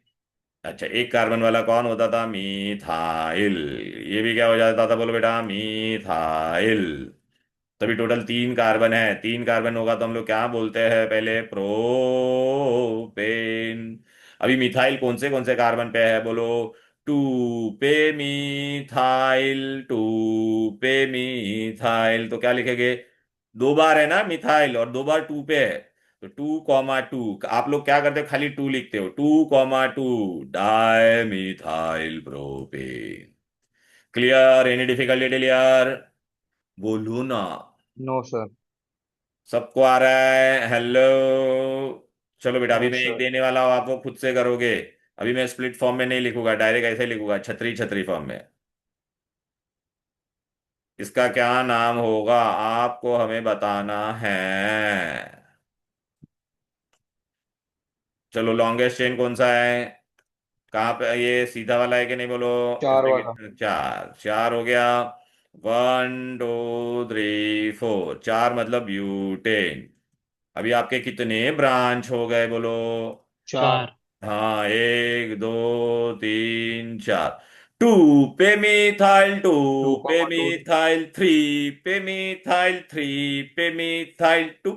Speaker 1: अच्छा, 1 कार्बन वाला कौन होता था? मीथाइल। ये भी क्या हो जाता था बोलो बेटा? मीथाइल। तभी टोटल 3 कार्बन है। 3 कार्बन होगा तो हम लोग क्या बोलते हैं पहले? प्रोपेन। अभी मिथाइल कौन से कार्बन पे है बोलो? 2 पे मिथाइल। 2 पे मिथाइल, तो क्या लिखेंगे? 2 बार है ना मिथाइल, और 2 बार 2 पे है, तो 2 2। आप लोग क्या करते हो? खाली 2 लिखते हो। 2 2 dimethyl propane. Clear? Any difficulty clear? बोलो ना।
Speaker 2: No sir.
Speaker 1: सबको आ रहा है? हेलो। चलो बेटा, अभी मैं
Speaker 2: यस
Speaker 1: एक
Speaker 2: सर।
Speaker 1: देने वाला हूँ, आप वो खुद से करोगे। अभी मैं स्प्लिट फॉर्म में नहीं लिखूंगा, डायरेक्ट ऐसे ही लिखूंगा, छतरी छतरी फॉर्म में। इसका क्या नाम होगा आपको हमें बताना है। चलो, लॉन्गेस्ट चेन कौन सा है? कहाँ पे ये सीधा वाला है कि नहीं बोलो?
Speaker 2: चार
Speaker 1: इसमें
Speaker 2: वाला।
Speaker 1: कितना? 4 4 हो गया। 1 2 3 4, 4 मतलब ब्यूटेन। अभी आपके कितने ब्रांच हो गए बोलो?
Speaker 2: चार।
Speaker 4: चार।
Speaker 1: हाँ, 1 2 3 4। 2 पे मिथाइल। टू
Speaker 2: टू
Speaker 1: पे
Speaker 2: कॉमा टू।
Speaker 1: मिथाइल। 3 पे मिथाइल। 3 पे मिथाइल 2,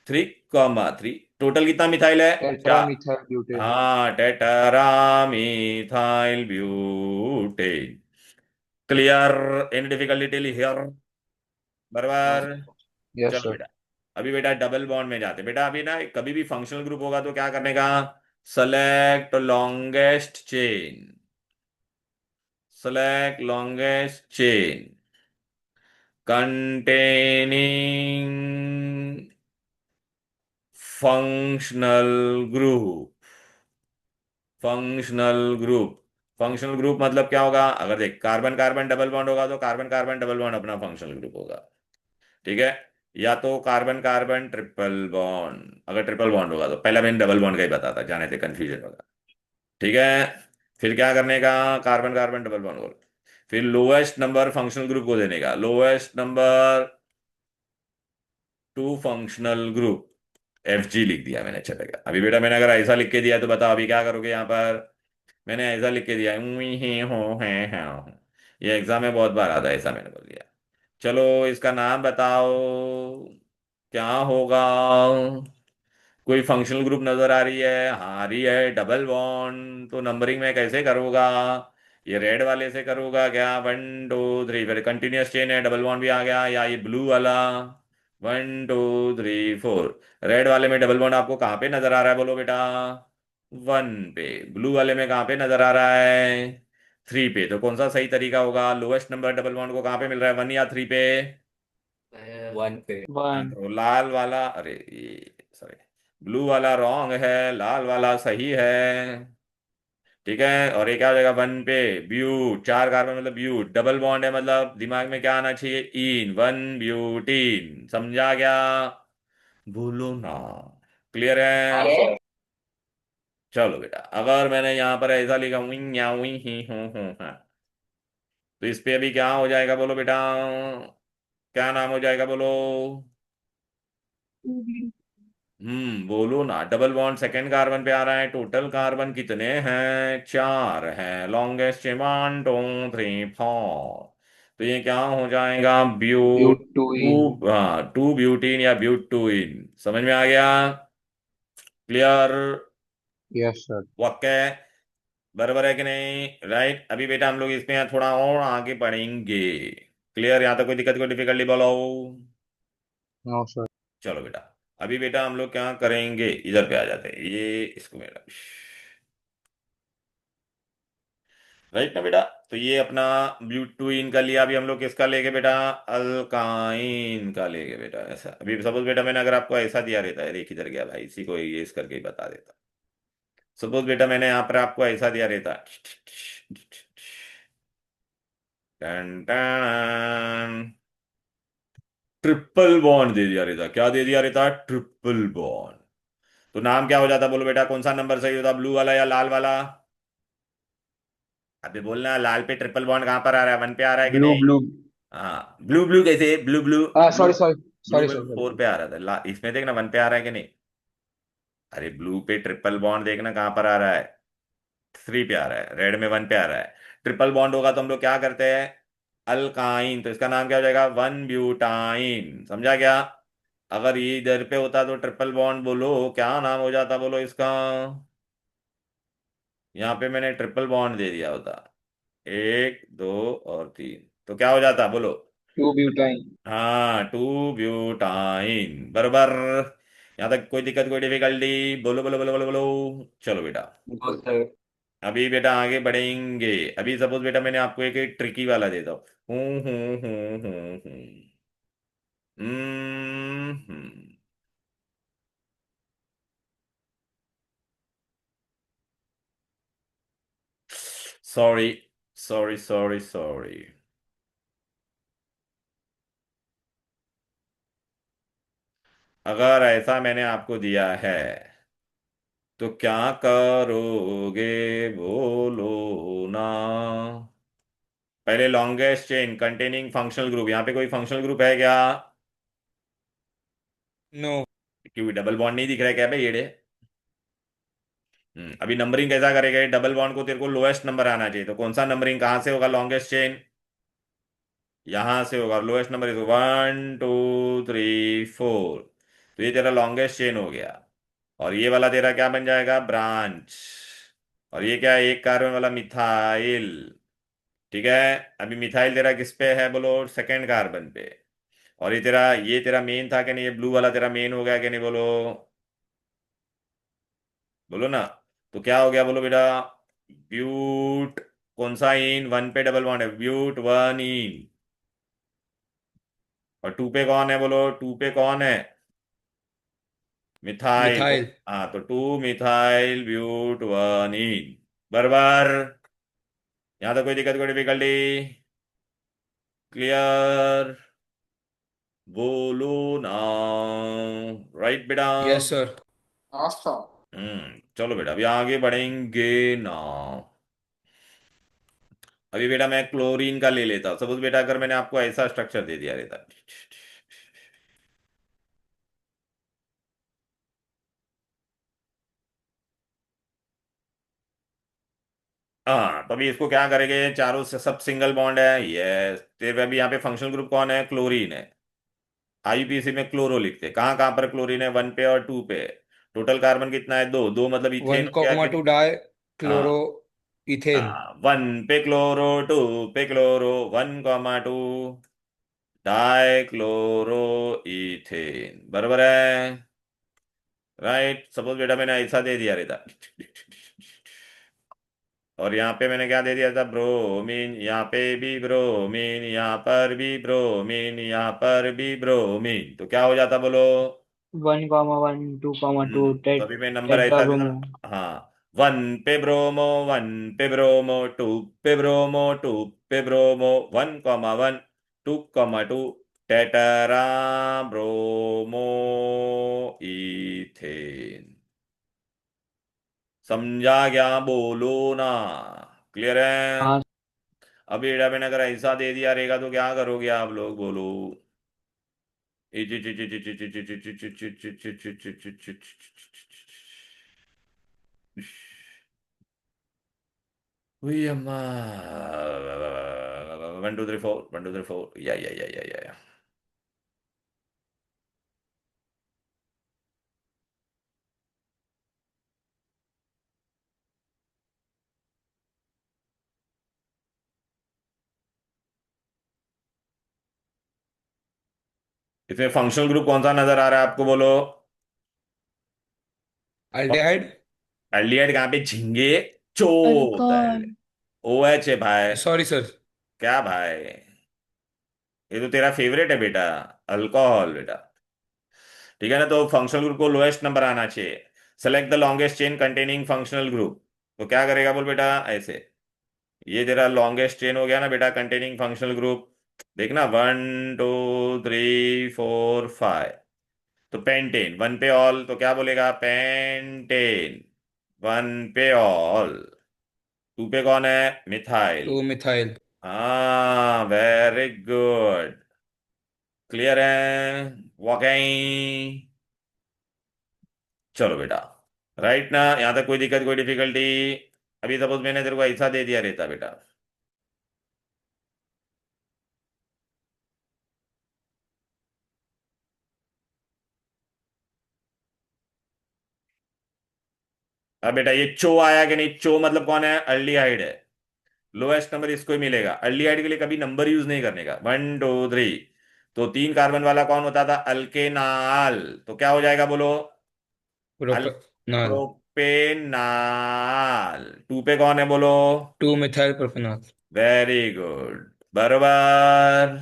Speaker 1: 3 3 टोटल कितना मिथाइल है?
Speaker 2: टेट्रा
Speaker 1: 4।
Speaker 2: Methyl butane.
Speaker 1: हाँ, tetra methyl butane. Clear? Any difficulty here?
Speaker 2: No
Speaker 1: बराबर।
Speaker 2: सर। यस
Speaker 1: चलो
Speaker 2: सर।
Speaker 1: बेटा, अभी बेटा डबल बॉन्ड में जाते बेटा। अभी ना कभी भी फंक्शनल ग्रुप होगा तो क्या करने का? Select longest chain. Select longest chain containing functional group. Functional group. Functional group मतलब क्या होगा? अगर देख, कार्बन कार्बन डबल बॉन्ड होगा तो कार्बन कार्बन डबल बॉन्ड अपना फंक्शनल ग्रुप होगा। ठीक है? या तो कार्बन कार्बन ट्रिपल बॉन्ड, अगर ट्रिपल बॉन्ड होगा तो पहला मैंने डबल बॉन्ड का ही बताता, जाने थे कंफ्यूजन होगा। ठीक है, फिर क्या करने का, कार्बन कार्बन डबल बॉन्ड को, फिर लोएस्ट नंबर फंक्शनल ग्रुप को देने का, lowest number two functional group, F G लिख दिया मैंने, चलेगा। अभी बेटा मैंने अगर ऐसा लिख के दिया तो बताओ अभी क्या करोगे यहाँ पर। मैंने ऐसा लिख के दिया, उई, ही हो है हो। ये एग्जाम में बहुत बार आता है, ऐसा मैंने बोल दिया। चलो इसका नाम बताओ क्या होगा। कोई फंक्शनल ग्रुप नजर आ रही है, हाँ आ रही है, डबल बॉन्ड। तो नंबरिंग में कैसे करूँगा, ये रेड वाले से करूँगा क्या, 1 2 3, फिर कंटिन्यूअस चेन है, डबल बॉन्ड भी आ गया, या ये ब्लू वाला 1 2 3 4। रेड वाले में डबल बॉन्ड आपको कहाँ पे नजर आ रहा है बोलो बेटा, 1 पे। ब्लू वाले में कहाँ पे नजर आ रहा है, 3 पे। तो कौन सा सही तरीका होगा, लोएस्ट नंबर डबल बॉन्ड को कहाँ पे मिल रहा है, 1 या 3 पे।
Speaker 4: 1 पे।
Speaker 1: हाँ,
Speaker 2: वन।
Speaker 1: तो लाल वाला, अरे ये सॉरी, ब्लू वाला रॉन्ग है, लाल वाला सही है। ठीक है, और ये क्या हो जाएगा, 1 पे। ब्यूट, 4 कार्बन मतलब ब्यूट, डबल बॉन्ड है मतलब दिमाग में क्या आना चाहिए, इन, 1 ब्यूटीन। समझा गया, बोलो ना, क्लियर है।
Speaker 4: Yes,
Speaker 1: चलो बेटा, अगर मैंने यहाँ पर ऐसा लिखा, विंग या विंग ही हूँ हाँ, तो इस पे अभी क्या हो जाएगा बोलो बेटा, क्या नाम हो जाएगा बोलो। बोलो ना, डबल बॉन्ड सेकेंड कार्बन पे आ रहा है, टोटल कार्बन कितने हैं, 4 हैं, लॉन्गेस्ट 1 2 3 4। तो ये क्या हो जाएगा, ब्यूट
Speaker 2: ब्यूटूइन।
Speaker 1: टू, हाँ 2 ब्यूटीन या ब्यूटूइन। समझ में आ गया, क्लियर,
Speaker 2: यस सर।
Speaker 1: वाक्य बराबर है कि नहीं, राइट। अभी बेटा हम लोग इसमें थोड़ा और आगे बढ़ेंगे। क्लियर, यहाँ तक कोई दिक्कत कोई डिफिकल्टी बोलो।
Speaker 2: No sir.
Speaker 1: चलो बेटा, अभी बेटा हम लोग क्या करेंगे, इधर पे आ जाते हैं, ये इसको मेरा, राइट ना बेटा। तो ये अपना ब्यूटूइन का लिया, अभी हम लोग किसका लेंगे बेटा, अल्काइन का लेंगे बेटा। ऐसा अभी सपोज बेटा मैंने अगर आपको ऐसा दिया रहता है, देख इधर गया भाई, इसी को ये इस करके ही बता देता। सपोज बेटा मैंने यहाँ पर आपको ऐसा दिया रहता, टन टन, ट्रिपल बॉन्ड दे दिया रहता, क्या दे दिया रहता, ट्रिपल बॉन्ड। तो नाम क्या हो जाता बोलो बेटा, कौन सा नंबर सही होता, ब्लू वाला या लाल वाला। अभी बोलना, लाल पे ट्रिपल बॉन्ड कहाँ पर आ रहा है, 1 पे आ रहा है कि
Speaker 2: ब्लू
Speaker 1: नहीं।
Speaker 2: ब्लू।
Speaker 1: हाँ, ब्लू ब्लू कैसे, blue blue, blue,
Speaker 2: sorry sorry.
Speaker 1: Blue
Speaker 2: sorry
Speaker 1: पे
Speaker 2: सॉरी सॉरी।
Speaker 1: 4 पे आ रहा था, इसमें देखना 1 पे आ रहा है कि नहीं। अरे ब्लू पे ट्रिपल बॉन्ड देखना कहाँ पर आ रहा है, 3 पे आ रहा है, रेड में 1 पे आ रहा है। ट्रिपल बॉन्ड होगा तो हम लोग क्या करते हैं, अल्काइन, तो इसका नाम क्या हो जाएगा, 1 ब्यूटाइन। समझा क्या। अगर ये इधर पे होता तो ट्रिपल बॉन्ड बोलो क्या नाम हो जाता बोलो इसका, यहाँ पे मैंने ट्रिपल बॉन्ड दे दिया होता, 1 2 और 3, तो क्या हो जाता बोलो,
Speaker 2: टू ब्यूटाइन।
Speaker 1: हाँ 2 ब्यूटाइन, बराबर। यहाँ तक कोई दिक्कत कोई डिफिकल्टी, बोलो बोलो बोलो बोलो बोलो। चलो बेटा,
Speaker 4: no sir.
Speaker 1: अभी बेटा आगे बढ़ेंगे। अभी सपोज बेटा मैंने आपको एक ट्रिकी वाला देता हूँ। हम्म, सॉरी सॉरी सॉरी सॉरी, अगर ऐसा मैंने आपको दिया है तो क्या करोगे बोलो ना। पहले longest chain containing functional group, यहाँ पे कोई फंक्शनल ग्रुप है क्या,
Speaker 4: No.
Speaker 1: क्योंकि डबल बॉन्ड नहीं दिख रहा है क्या भाई ये। अभी नंबरिंग कैसा करेगा, डबल बॉन्ड को तेरे को लोएस्ट नंबर आना चाहिए, तो कौन सा नंबरिंग कहाँ से होगा, लॉन्गेस्ट चेन यहां से होगा, लोएस्ट नंबर इज 1 2 3 4। तो ये तेरा लॉन्गेस्ट चेन हो गया, और ये वाला तेरा क्या बन जाएगा, ब्रांच। और ये क्या है, एक कार्बन वाला मिथाइल। ठीक है, अभी मिथाइल तेरा किस पे है बोलो, सेकेंड कार्बन पे। और ये तेरा मेन था कि नहीं, ये ब्लू वाला तेरा मेन हो गया कि नहीं बोलो, बोलो ना। तो क्या हो गया बोलो बेटा, ब्यूट, कौन सा इन, 1 पे डबल बॉन्ड है, ब्यूट 1 इन। और 2 पे कौन है बोलो, 2 पे कौन है, मिथाइल को।
Speaker 4: Methyl.
Speaker 1: हाँ, तो 2 मिथाइल ब्यूट 1 इन, बराबर। यहाँ तो कोई दिक्कत कोई डिफिकल्टी, क्लियर। बोलो ना। राइट बेटा।
Speaker 4: Yes sir.
Speaker 2: आस्था।
Speaker 1: चलो बेटा अभी आगे बढ़ेंगे ना। अभी बेटा मैं क्लोरीन का ले लेता हूं। सपोज बेटा अगर मैंने आपको ऐसा स्ट्रक्चर दे दिया रहता। हाँ तो अभी इसको क्या करेंगे, चारों से सब सिंगल बॉन्ड है ये। तेरे पे अभी यहाँ पे फंक्शनल ग्रुप कौन है, क्लोरीन है। आईयूपीएसी में क्लोरो लिखते, कहाँ कहाँ पर क्लोरीन है, 1 पे और 2 पे। टोटल कार्बन कितना है, दो, दो मतलब इथेन
Speaker 4: वन
Speaker 1: हो गया
Speaker 4: कॉमा
Speaker 1: कि।
Speaker 4: टू डाई क्लोरो
Speaker 1: हाँ
Speaker 4: इथेन।
Speaker 1: हाँ, 1 पे क्लोरो, 2 पे क्लोरो, 1,2 डाई क्लोरो इथेन, बराबर है। राइट, सपोज बेटा मैंने ऐसा दे दिया रहता। और यहाँ पे मैंने क्या दे दिया था, ब्रोमीन, यहाँ पे भी ब्रोमीन, यहाँ पर भी ब्रोमीन, यहाँ पर भी ब्रोमीन, तो क्या हो जाता बोलो।
Speaker 2: 1,1 2,2
Speaker 1: तो अभी मैं नंबर ऐसा देता
Speaker 2: टेट्राब्रोमो।
Speaker 1: ना। हाँ, 1 पे ब्रोमो, 1 पे ब्रोमो, 2 पे ब्रोमो, 2 पे ब्रोमो, 1,1, 2,2 टेटरा ब्रोमो इथेन। समझा क्या, बोलो ना। क्लियर है।
Speaker 2: हाँ।
Speaker 1: अब ये मैंने अगर ऐसा दे दिया रहेगा तो क्या करोगे आप लोग, बोलो। वही अम्मा। 1 2 3 4, 1 2 3 4, या। इसमें फंक्शनल ग्रुप कौन सा नजर आ रहा है आपको, बोलो।
Speaker 4: अल्डेहाइड।
Speaker 1: एल्डिहाइड कहाँ पे, झिंगे चोत है।
Speaker 3: अल्कोहल।
Speaker 1: ओ एच है भाई।
Speaker 4: Sorry sir.
Speaker 1: क्या भाई, ये तो तेरा फेवरेट है बेटा, अल्कोहल बेटा। ठीक है ना, तो फंक्शनल ग्रुप को लोएस्ट नंबर आना चाहिए। Select the longest chain containing functional group. तो क्या करेगा बोल बेटा, ऐसे। ये तेरा लॉन्गेस्ट चेन हो गया ना बेटा, कंटेनिंग फंक्शनल ग्रुप। देखना, 1 2 3 4 5। तो पेंटेन, 1 पे ऑल, तो क्या बोलेगा, पेंटेन। 1 पे ऑल। 2 पे कौन है, मिथाइल।
Speaker 4: Two methyl.
Speaker 1: हाँ वेरी गुड। क्लियर है, वाकई। चलो बेटा। राइट ना, यहाँ तक कोई दिक्कत, कोई डिफिकल्टी। अभी सपोज मैंने तेरे को ऐसा दे दिया रहता बेटा। अब बेटा ये चो आया कि नहीं, चो मतलब कौन है, अल्डिहाइड है। लोएस्ट नंबर इसको ही मिलेगा। अल्डिहाइड के लिए कभी नंबर यूज नहीं करने का, 1 2 3। तो 3 कार्बन वाला कौन होता था, अल्केनाल। तो क्या हो जाएगा बोलो, अल
Speaker 4: प्रोपेनॉल।
Speaker 1: प्रोपेनाल। 2 पे कौन है बोलो,
Speaker 4: two methyl propanol.
Speaker 1: Very good, बराबर।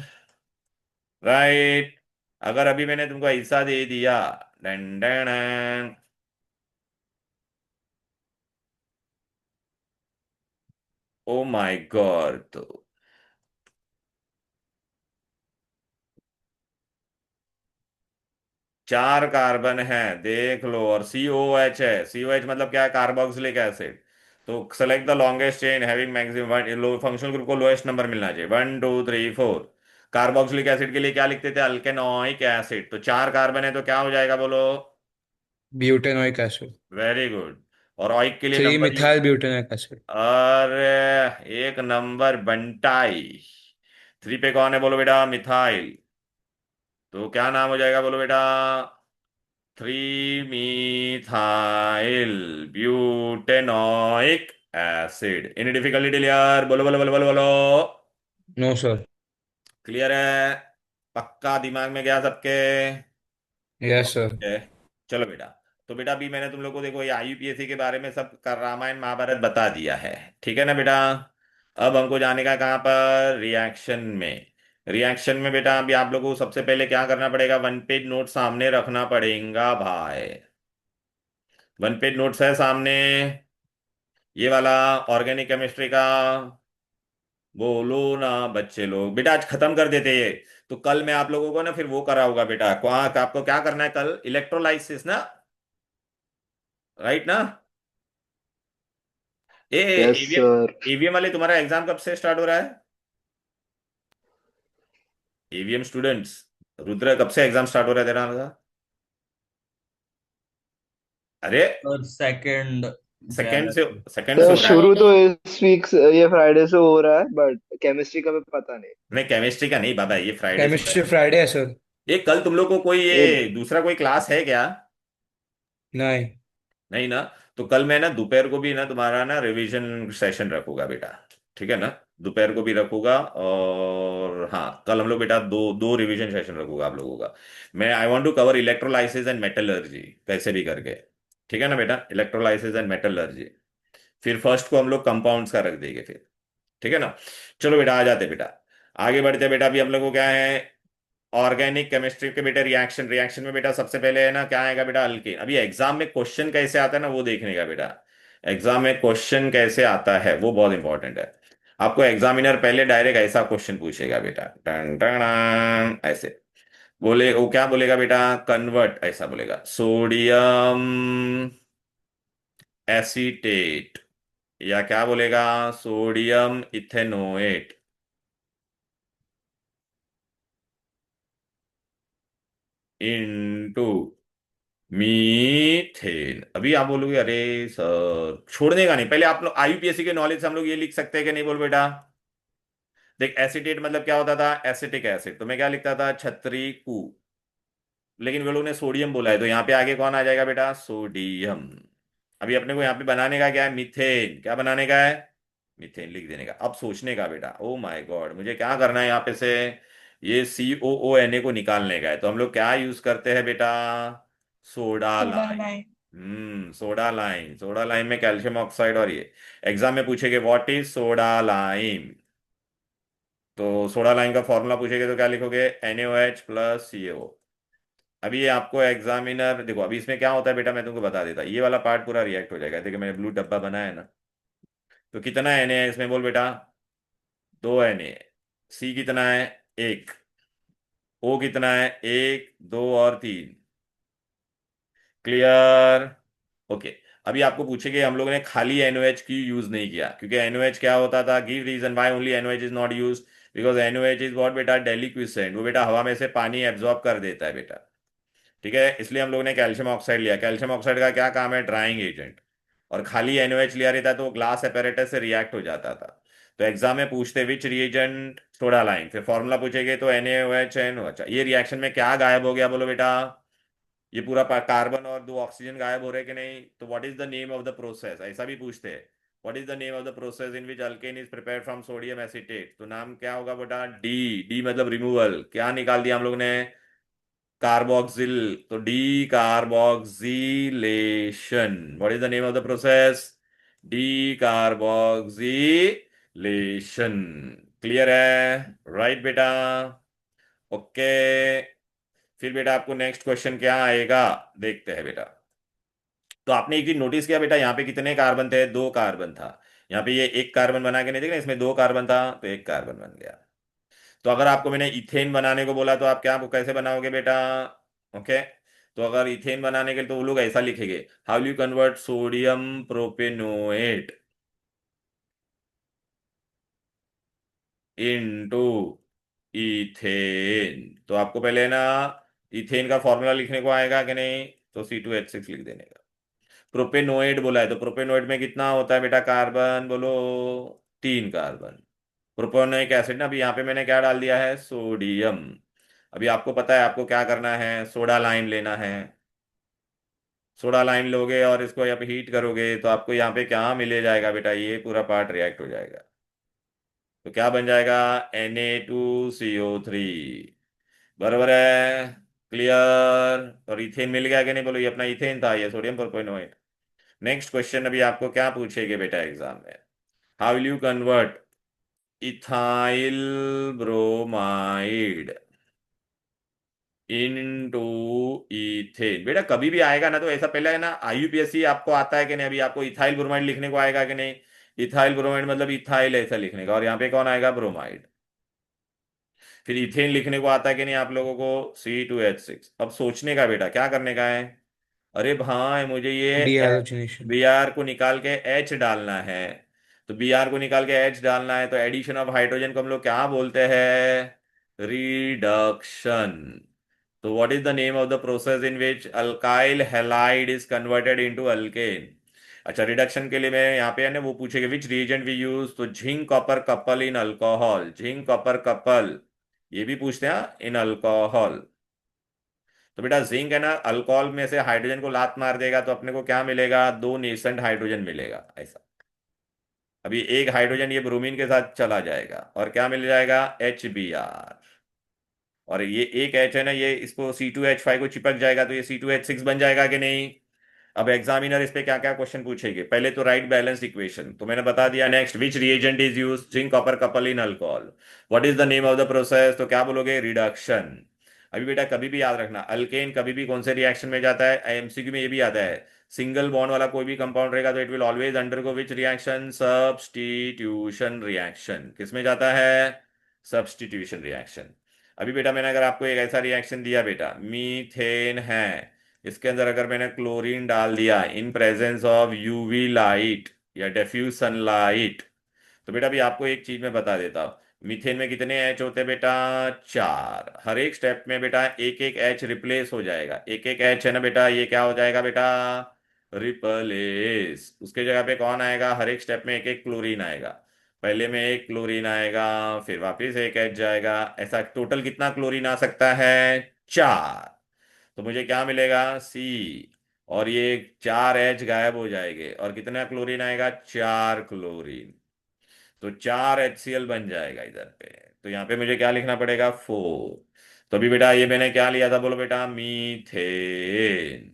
Speaker 1: राइट। अगर अभी मैंने तुमको ऐसा दे दिया, done done done, oh my God, तो 4 कार्बन है, देख लो, और सी ओ एच है। सी ओ एच मतलब क्या है, कार्बोक्सिलिक एसिड। तो select the longest chain having maximum, functional group को लोएस्ट नंबर मिलना चाहिए, 1 2 3 4। कार्बोक्सिलिक एसिड के लिए क्या लिखते थे, अल्केनोइक एसिड। तो 4 कार्बन है तो क्या हो जाएगा बोलो,
Speaker 4: ब्यूटेनोइक एसिड।
Speaker 1: Very good. और ऑइक के लिए
Speaker 4: three
Speaker 1: number use.
Speaker 4: Methyl butanoic acid.
Speaker 1: अरे, एक नंबर बंटाई। 3 पे कौन है बोलो बेटा, मिथाइल। तो क्या नाम हो जाएगा बोलो बेटा, 3 methyl butanoic acid. In difficulty clear, बोलो बोलो बोलो बोलो बोलो।
Speaker 4: No sir.
Speaker 1: क्लियर है, पक्का दिमाग में गया सबके।
Speaker 4: Yes sir.
Speaker 1: ओके। चलो बेटा। तो बेटा अभी मैंने तुम लोग को देखो ये आईयूपीएससी के बारे में सब रामायण महाभारत बता दिया है। ठीक है ना बेटा। अब हमको जाने का कहाँ पर, रिएक्शन में। रिएक्शन में बेटा अभी आप लोगों को सबसे पहले क्या करना पड़ेगा, 1 पेज नोट सामने रखना पड़ेगा भाई। 1 पेज नोट्स है सामने, ये वाला, ऑर्गेनिक केमिस्ट्री का। बोलो ना बच्चे लोग, बेटा आज खत्म कर देते ये। तो कल मैं आप लोगों को ना फिर वो करा होगा बेटा, वहां आपको क्या करना है कल, इलेक्ट्रोलाइसिस ना, राइट ना। ए
Speaker 2: यस
Speaker 1: ईवीएम,
Speaker 2: सर।
Speaker 1: ईवीएम वाले तुम्हारा एग्जाम कब से स्टार्ट हो रहा है? ईवीएम स्टूडेंट्स, रुद्र कब से एग्जाम स्टार्ट हो रहा है तेरा वाला? अरे
Speaker 5: और सेकंड
Speaker 1: सेकंड से,
Speaker 5: जनवरी।
Speaker 1: सेकंड से
Speaker 2: सर
Speaker 1: हो रहा है।
Speaker 2: शुरू तो इस वीक ये फ्राइडे से हो रहा है, बट केमिस्ट्री का भी पता नहीं।
Speaker 1: नहीं केमिस्ट्री का नहीं बाबा, ये फ्राइडे से हो रहा
Speaker 4: केमिस्ट्री
Speaker 1: है।
Speaker 4: फ्राइडे है सर।
Speaker 1: ये कल तुम लोग को कोई
Speaker 2: ये
Speaker 1: ये दूसरा कोई क्लास है क्या?
Speaker 4: नहीं।
Speaker 1: नहीं ना। तो कल मैं ना दोपहर को भी ना तुम्हारा ना रिवीजन सेशन रखूंगा बेटा, ठीक है ना। दोपहर को भी रखूंगा, और हाँ कल हम लोग बेटा दो दो रिवीजन सेशन रखूंगा आप लोगों का। मैं I want to cover electrolysis and metallurgy, कैसे भी करके, ठीक है ना बेटा, इलेक्ट्रोलाइसिस एंड मेटलर्जी। फिर फर्स्ट को हम लोग कंपाउंड्स का रख देंगे फिर, ठीक है ना। चलो बेटा आ जाते बेटा, आगे बढ़ते बेटा। अभी हम लोग को क्या है, ऑर्गेनिक केमिस्ट्री के बेटा रिएक्शन, रिएक्शन में बेटा सबसे पहले है ना क्या आएगा बेटा, अल्केन। अभी एग्जाम में क्वेश्चन कैसे आता है ना वो देखने का बेटा, एग्जाम में क्वेश्चन कैसे आता है वो बहुत इंपॉर्टेंट है। आपको एग्जामिनर पहले डायरेक्ट ऐसा क्वेश्चन पूछेगा बेटा, टन टन ऐसे, बोले वो क्या बोलेगा बेटा, कन्वर्ट ऐसा बोलेगा, सोडियम एसीटेट, या क्या बोलेगा, सोडियम इथेनोएट इनटू मीथेन। अभी आप बोलोगे अरे सर छोड़ने का नहीं, पहले आप लोग आईयूपीएससी के नॉलेज से हम लोग ये लिख सकते हैं कि नहीं, बोल बेटा। देख एसिटेट मतलब क्या होता था, एसिटिक एसिड, तो मैं क्या लिखता था, छत्री कू, लेकिन वे लोग ने सोडियम बोला है तो यहाँ पे आगे कौन आ जाएगा बेटा, सोडियम। अभी अपने को यहाँ पे बनाने का क्या है, मीथेन, क्या बनाने का है, मीथेन लिख देने का। अब सोचने का बेटा, ओ माय गॉड मुझे क्या करना है यहाँ पे से, ये COONA को निकालने का है, तो हम लोग क्या यूज करते हैं बेटा, soda
Speaker 6: soda
Speaker 1: lime.
Speaker 6: Lime.
Speaker 1: Soda lime, soda lime में कैल्शियम ऑक्साइड, और ये एग्जाम में पूछेंगे व्हाट इज सोडा लाइम, तो सोडा लाइम का फॉर्मूला पूछेंगे तो क्या लिखोगे, NaOH+CO। अभी ये आपको एग्जामिनर देखो, अभी इसमें क्या होता है बेटा, मैं तुमको बता देता, ये वाला पार्ट पूरा रिएक्ट हो जाएगा। देखिए मैंने ब्लू डब्बा बनाया है ना, तो कितना Na है इसमें बोल बेटा, 2 Na। C कितना है, 1। O कितना है, 1 2 और 3। Clear, okay. अभी आपको पूछेंगे, हम लोगों ने खाली NOH की यूज नहीं किया, क्योंकि NOH क्या होता था, give reason why only NOH is not use, because NOH is what बेटा, डेलिक्विसेंट, वो बेटा हवा में से पानी एब्जॉर्ब कर देता है बेटा, ठीक है। इसलिए हम लोगों ने कैल्शियम ऑक्साइड लिया। कैल्शियम ऑक्साइड का क्या काम है, ड्राइंग एजेंट। और खाली NOH लिया रहता तो वो ग्लास एपेरेटस से रिएक्ट हो जाता था। तो एग्जाम में पूछते विच रिएजेंट, सोडा लाइन, फिर फॉर्मूला पूछेंगे तो NaOH। ये रिएक्शन में क्या गायब हो गया बोलो बेटा, ये पूरा कार्बन और 2 ऑक्सीजन गायब हो रहे कि नहीं, तो what is the name of the process, ऐसा भी पूछते हैं। What is the name of the process in which alkane is prepared from sodium acetate, तो नाम क्या होगा बेटा, डी। डी मतलब रिमूवल, क्या निकाल दिया हम लोग ने, कार्बोक्सिल, तो D carboxylation. What is the name of the process, D carboxylation. Clear है, राइट बेटा, ओके। फिर बेटा आपको नेक्स्ट क्वेश्चन क्या आएगा, देखते हैं बेटा। तो आपने एक चीज नोटिस किया बेटा, यहाँ पे कितने कार्बन थे, 2 कार्बन था। यहाँ पे ये एक कार्बन बना के नहीं देखना, इसमें 2 कार्बन था तो एक कार्बन बन गया। तो अगर आपको मैंने इथेन बनाने को बोला तो आप क्या कैसे बनाओगे बेटा, ओके। तो अगर इथेन बनाने के लिए तो वो लोग ऐसा लिखेंगे, how you convert sodium propanoate into ethane. तो आपको पहले ना इथेन का फॉर्मूला लिखने को आएगा कि नहीं, तो C2H6 लिख देने का। प्रोपेनोएट बोला है तो प्रोपेनोएट में कितना होता है बेटा, कार्बन बोलो, 3 कार्बन। प्रोपेनोइक एसिड ना, अभी यहाँ पे मैंने क्या डाल दिया है, सोडियम। अभी आपको पता है आपको क्या करना है, सोडा लाइम लेना है। सोडा लाइम लोगे और इसको यहाँ पे हीट करोगे तो आपको यहाँ पे क्या मिले जाएगा बेटा, ये पूरा पार्ट रिएक्ट हो जाएगा। तो क्या बन जाएगा, Na2CO3, बराबर है, क्लियर। और इथेन मिल गया कि नहीं बोलो, ये अपना इथेन था, ये सोडियम परपेनोएट। नेक्स्ट क्वेश्चन अभी आपको क्या पूछेगा बेटा एग्जाम में, how will you convert ethyl bromide into ethane. बेटा कभी भी आएगा ना तो ऐसा पहले है ना, IUPAC आपको आता है कि नहीं, अभी आपको इथाइल ब्रोमाइड लिखने को आएगा कि नहीं, इथाइल ब्रोमाइड मतलब इथाइल ऐसा लिखने का, और यहाँ पे कौन आएगा, ब्रोमाइड। फिर इथेन लिखने को आता है कि नहीं आप लोगों को, C2H6। अब सोचने का बेटा, क्या करने का है, अरे भाई मुझे ये
Speaker 4: Dehalogenation.
Speaker 1: बी आर को निकाल के एच डालना है। तो बी आर को निकाल के एच डालना है, तो एडिशन ऑफ हाइड्रोजन को हम लोग क्या बोलते हैं, रिडक्शन। तो what is the name of the process in which alkyl halide is converted into alkane. अच्छा, रिडक्शन के लिए मैं यहाँ पे है ना वो पूछेगा विच रिएजेंट वी यूज, तो zinc copper couple in alcohol, zinc copper couple, ये भी पूछते हैं इन अल्कोहल। तो बेटा जिंक है ना, अल्कोहल में से हाइड्रोजन को लात मार देगा तो अपने को क्या मिलेगा, दो नेसेंट हाइड्रोजन मिलेगा ऐसा। अभी एक हाइड्रोजन ये ब्रोमीन के साथ चला जाएगा और क्या मिल जाएगा, HBr। और ये एक H है ना, ये इसको C2H5 को चिपक जाएगा तो ये C2H6 बन जाएगा कि नहीं। अब एग्जामिनर इस पे क्या क्या क्वेश्चन पूछेंगे, पहले तो राइट बैलेंस इक्वेशन तो मैंने बता दिया। Next, which reagent is use, zinc copper couple in alcohol. What is the name of the process, तो क्या बोलोगे, रिडक्शन। अभी बेटा कभी भी याद रखना, अल्केन कभी भी कौन से रिएक्शन में जाता है, एमसीक्यू में ये भी आता है, सिंगल बॉन्ड वाला कोई भी कंपाउंड रहेगा तो it will always undergo which reaction, substitution reaction. किस में जाता है, सब्स्टिट्यूशन रिएक्शन। अभी बेटा मैंने अगर आपको एक ऐसा रिएक्शन दिया बेटा, मीथेन है, इसके अंदर अगर मैंने क्लोरीन डाल दिया in presence of UV light या डिफ्यूज सनलाइट, तो बेटा अभी आपको एक चीज मैं बता देता हूँ, मीथेन में कितने एच होते हैं बेटा, चार। हर एक स्टेप में बेटा एक एक एच रिप्लेस हो जाएगा, एक एक एच है ना बेटा, ये क्या हो जाएगा बेटा, रिप्लेस। उसके जगह पे कौन आएगा, हर एक स्टेप में एक एक क्लोरीन आएगा। पहले में एक क्लोरीन आएगा, फिर वापस एक एच जाएगा, ऐसा टोटल कितना क्लोरीन आ सकता है, चार। तो मुझे क्या मिलेगा, सी, और ये चार एच गायब हो जाएंगे और कितना क्लोरीन आएगा, चार क्लोरीन। तो चार HCl बन जाएगा इधर पे। तो यहाँ पे मुझे क्या लिखना पड़ेगा, 4। तो अभी बेटा ये मैंने क्या लिया था, बोलो बेटा, मीथेन।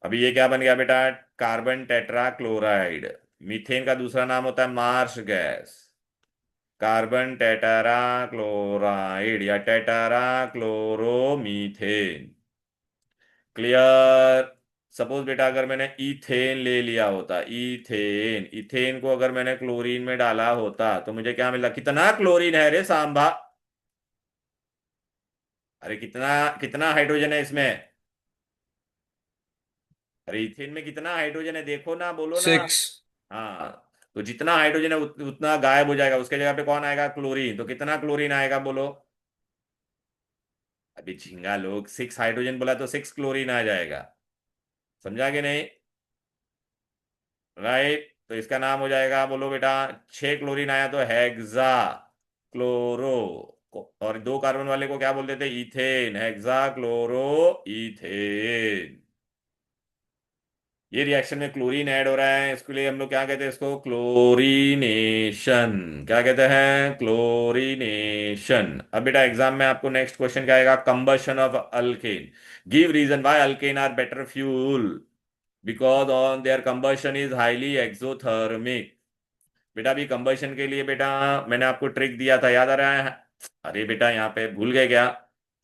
Speaker 1: अभी ये क्या बन गया बेटा, कार्बन टेट्रा क्लोराइड। मीथेन का दूसरा नाम होता है Marsh gas, carbon tetra chloride या टेट्रा क्लोरोमीथेन। क्लियर। सपोज बेटा अगर मैंने इथेन ले लिया होता, इथेन, इथेन को अगर मैंने क्लोरीन में डाला होता तो मुझे क्या मिला, कितना क्लोरीन है रे सांबा, अरे कितना, कितना हाइड्रोजन है इसमें, अरे इथेन में कितना हाइड्रोजन है देखो ना, बोलो ना।
Speaker 4: 6.
Speaker 1: हाँ, तो जितना हाइड्रोजन है उतना गायब हो जाएगा, उसके जगह पे कौन आएगा, क्लोरीन। तो कितना क्लोरीन आएगा बोलो, अभी झिंगा लोग, 6 हाइड्रोजन बोला तो 6 क्लोरीन आ जाएगा, समझा कि नहीं, राइट। तो इसका नाम हो जाएगा, बोलो बेटा, 6 क्लोरीन आया तो हेक्सा क्लोरो, और दो कार्बन वाले को क्या बोलते थे, इथेन, हेक्सा क्लोरो इथेन। ये रिएक्शन में क्लोरीन ऐड हो रहा है, इसके लिए हम लोग क्या कहते हैं, इसको क्लोरीनेशन। क्या कहते हैं, क्लोरीनेशन। अब बेटा एग्जाम में आपको नेक्स्ट क्वेश्चन क्या आएगा, combustion of alkane. Give reason why alkane are better fuel, because on their combustion is highly exothermic. बेटा अभी कंबशन के लिए बेटा मैंने आपको ट्रिक दिया था, याद आ रहा है, अरे बेटा यहाँ पे भूल गए क्या,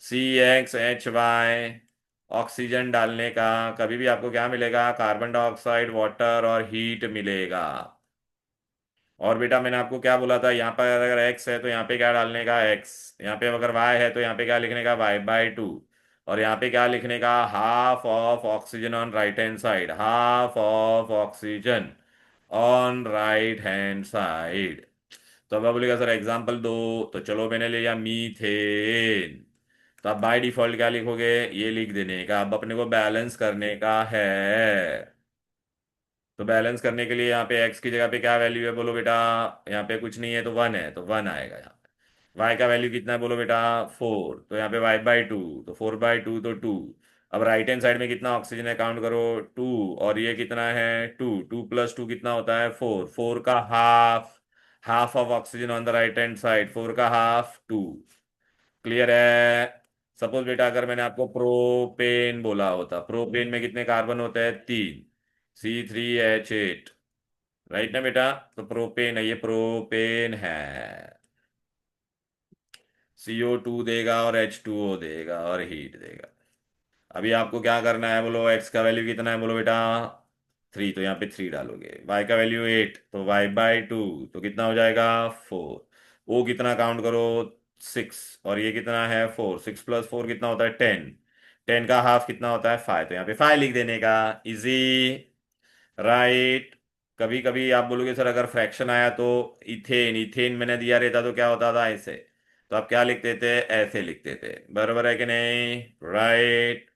Speaker 1: CXHY, ऑक्सीजन डालने का, कभी भी आपको क्या मिलेगा, कार्बन डाइऑक्साइड, वाटर और हीट मिलेगा। और बेटा मैंने आपको क्या बोला था, यहाँ पर अगर x है तो यहाँ पे क्या डालने का, x, यहाँ पे अगर y है तो यहाँ पे क्या लिखने का, y/2। और यहाँ पे क्या लिखने का, half of oxygen on right hand side, half of oxygen on right hand side. तो अब आप बोलेगा सर एग्जाम्पल दो, तो चलो मैंने ले लिया मीथेन। तो आप बाय डिफॉल्ट क्या लिखोगे, ये लिख देने का। अब अपने को बैलेंस करने का है, तो बैलेंस करने के लिए यहाँ पे x की जगह पे क्या वैल्यू है बोलो बेटा, यहाँ पे कुछ नहीं है तो 1 है, तो 1 आएगा यहाँ पे। y का वैल्यू कितना है बोलो बेटा, 4, तो यहाँ पे y/2, तो 4/2 तो 2। अब राइट हैंड साइड में कितना ऑक्सीजन है काउंट करो, 2, और ये कितना है, 2, 2 + 2 कितना होता है, 4, 4 का half, half of oxygen on the right hand side, 4 का हाफ 2। क्लियर है। सपोज बेटा अगर मैंने आपको प्रोपेन बोला होता, प्रोपेन में कितने कार्बन होते हैं, 3, C3H8, राइट ना बेटा। तो प्रोपेन है, ये प्रोपेन है, CO2 देगा और H2O देगा और हीट देगा। अभी आपको क्या करना है बोलो, x का वैल्यू कितना है बोलो बेटा, 3, तो यहाँ पे 3 डालोगे। y का वैल्यू 8, तो y/2 तो कितना हो जाएगा 4। o कितना काउंट करो 6, और ये कितना है 4, 6 + 4 कितना होता है 10, 10 का हाफ कितना होता है 5, तो यहाँ पे 5 लिख देने का। Easy, right. कभी कभी आप बोलोगे सर अगर फ्रैक्शन आया तो इथेन, इथेन मैंने दिया रहता तो क्या होता था ऐसे, तो आप क्या लिखते थे ऐसे लिखते थे, बराबर है कि नहीं, राइट।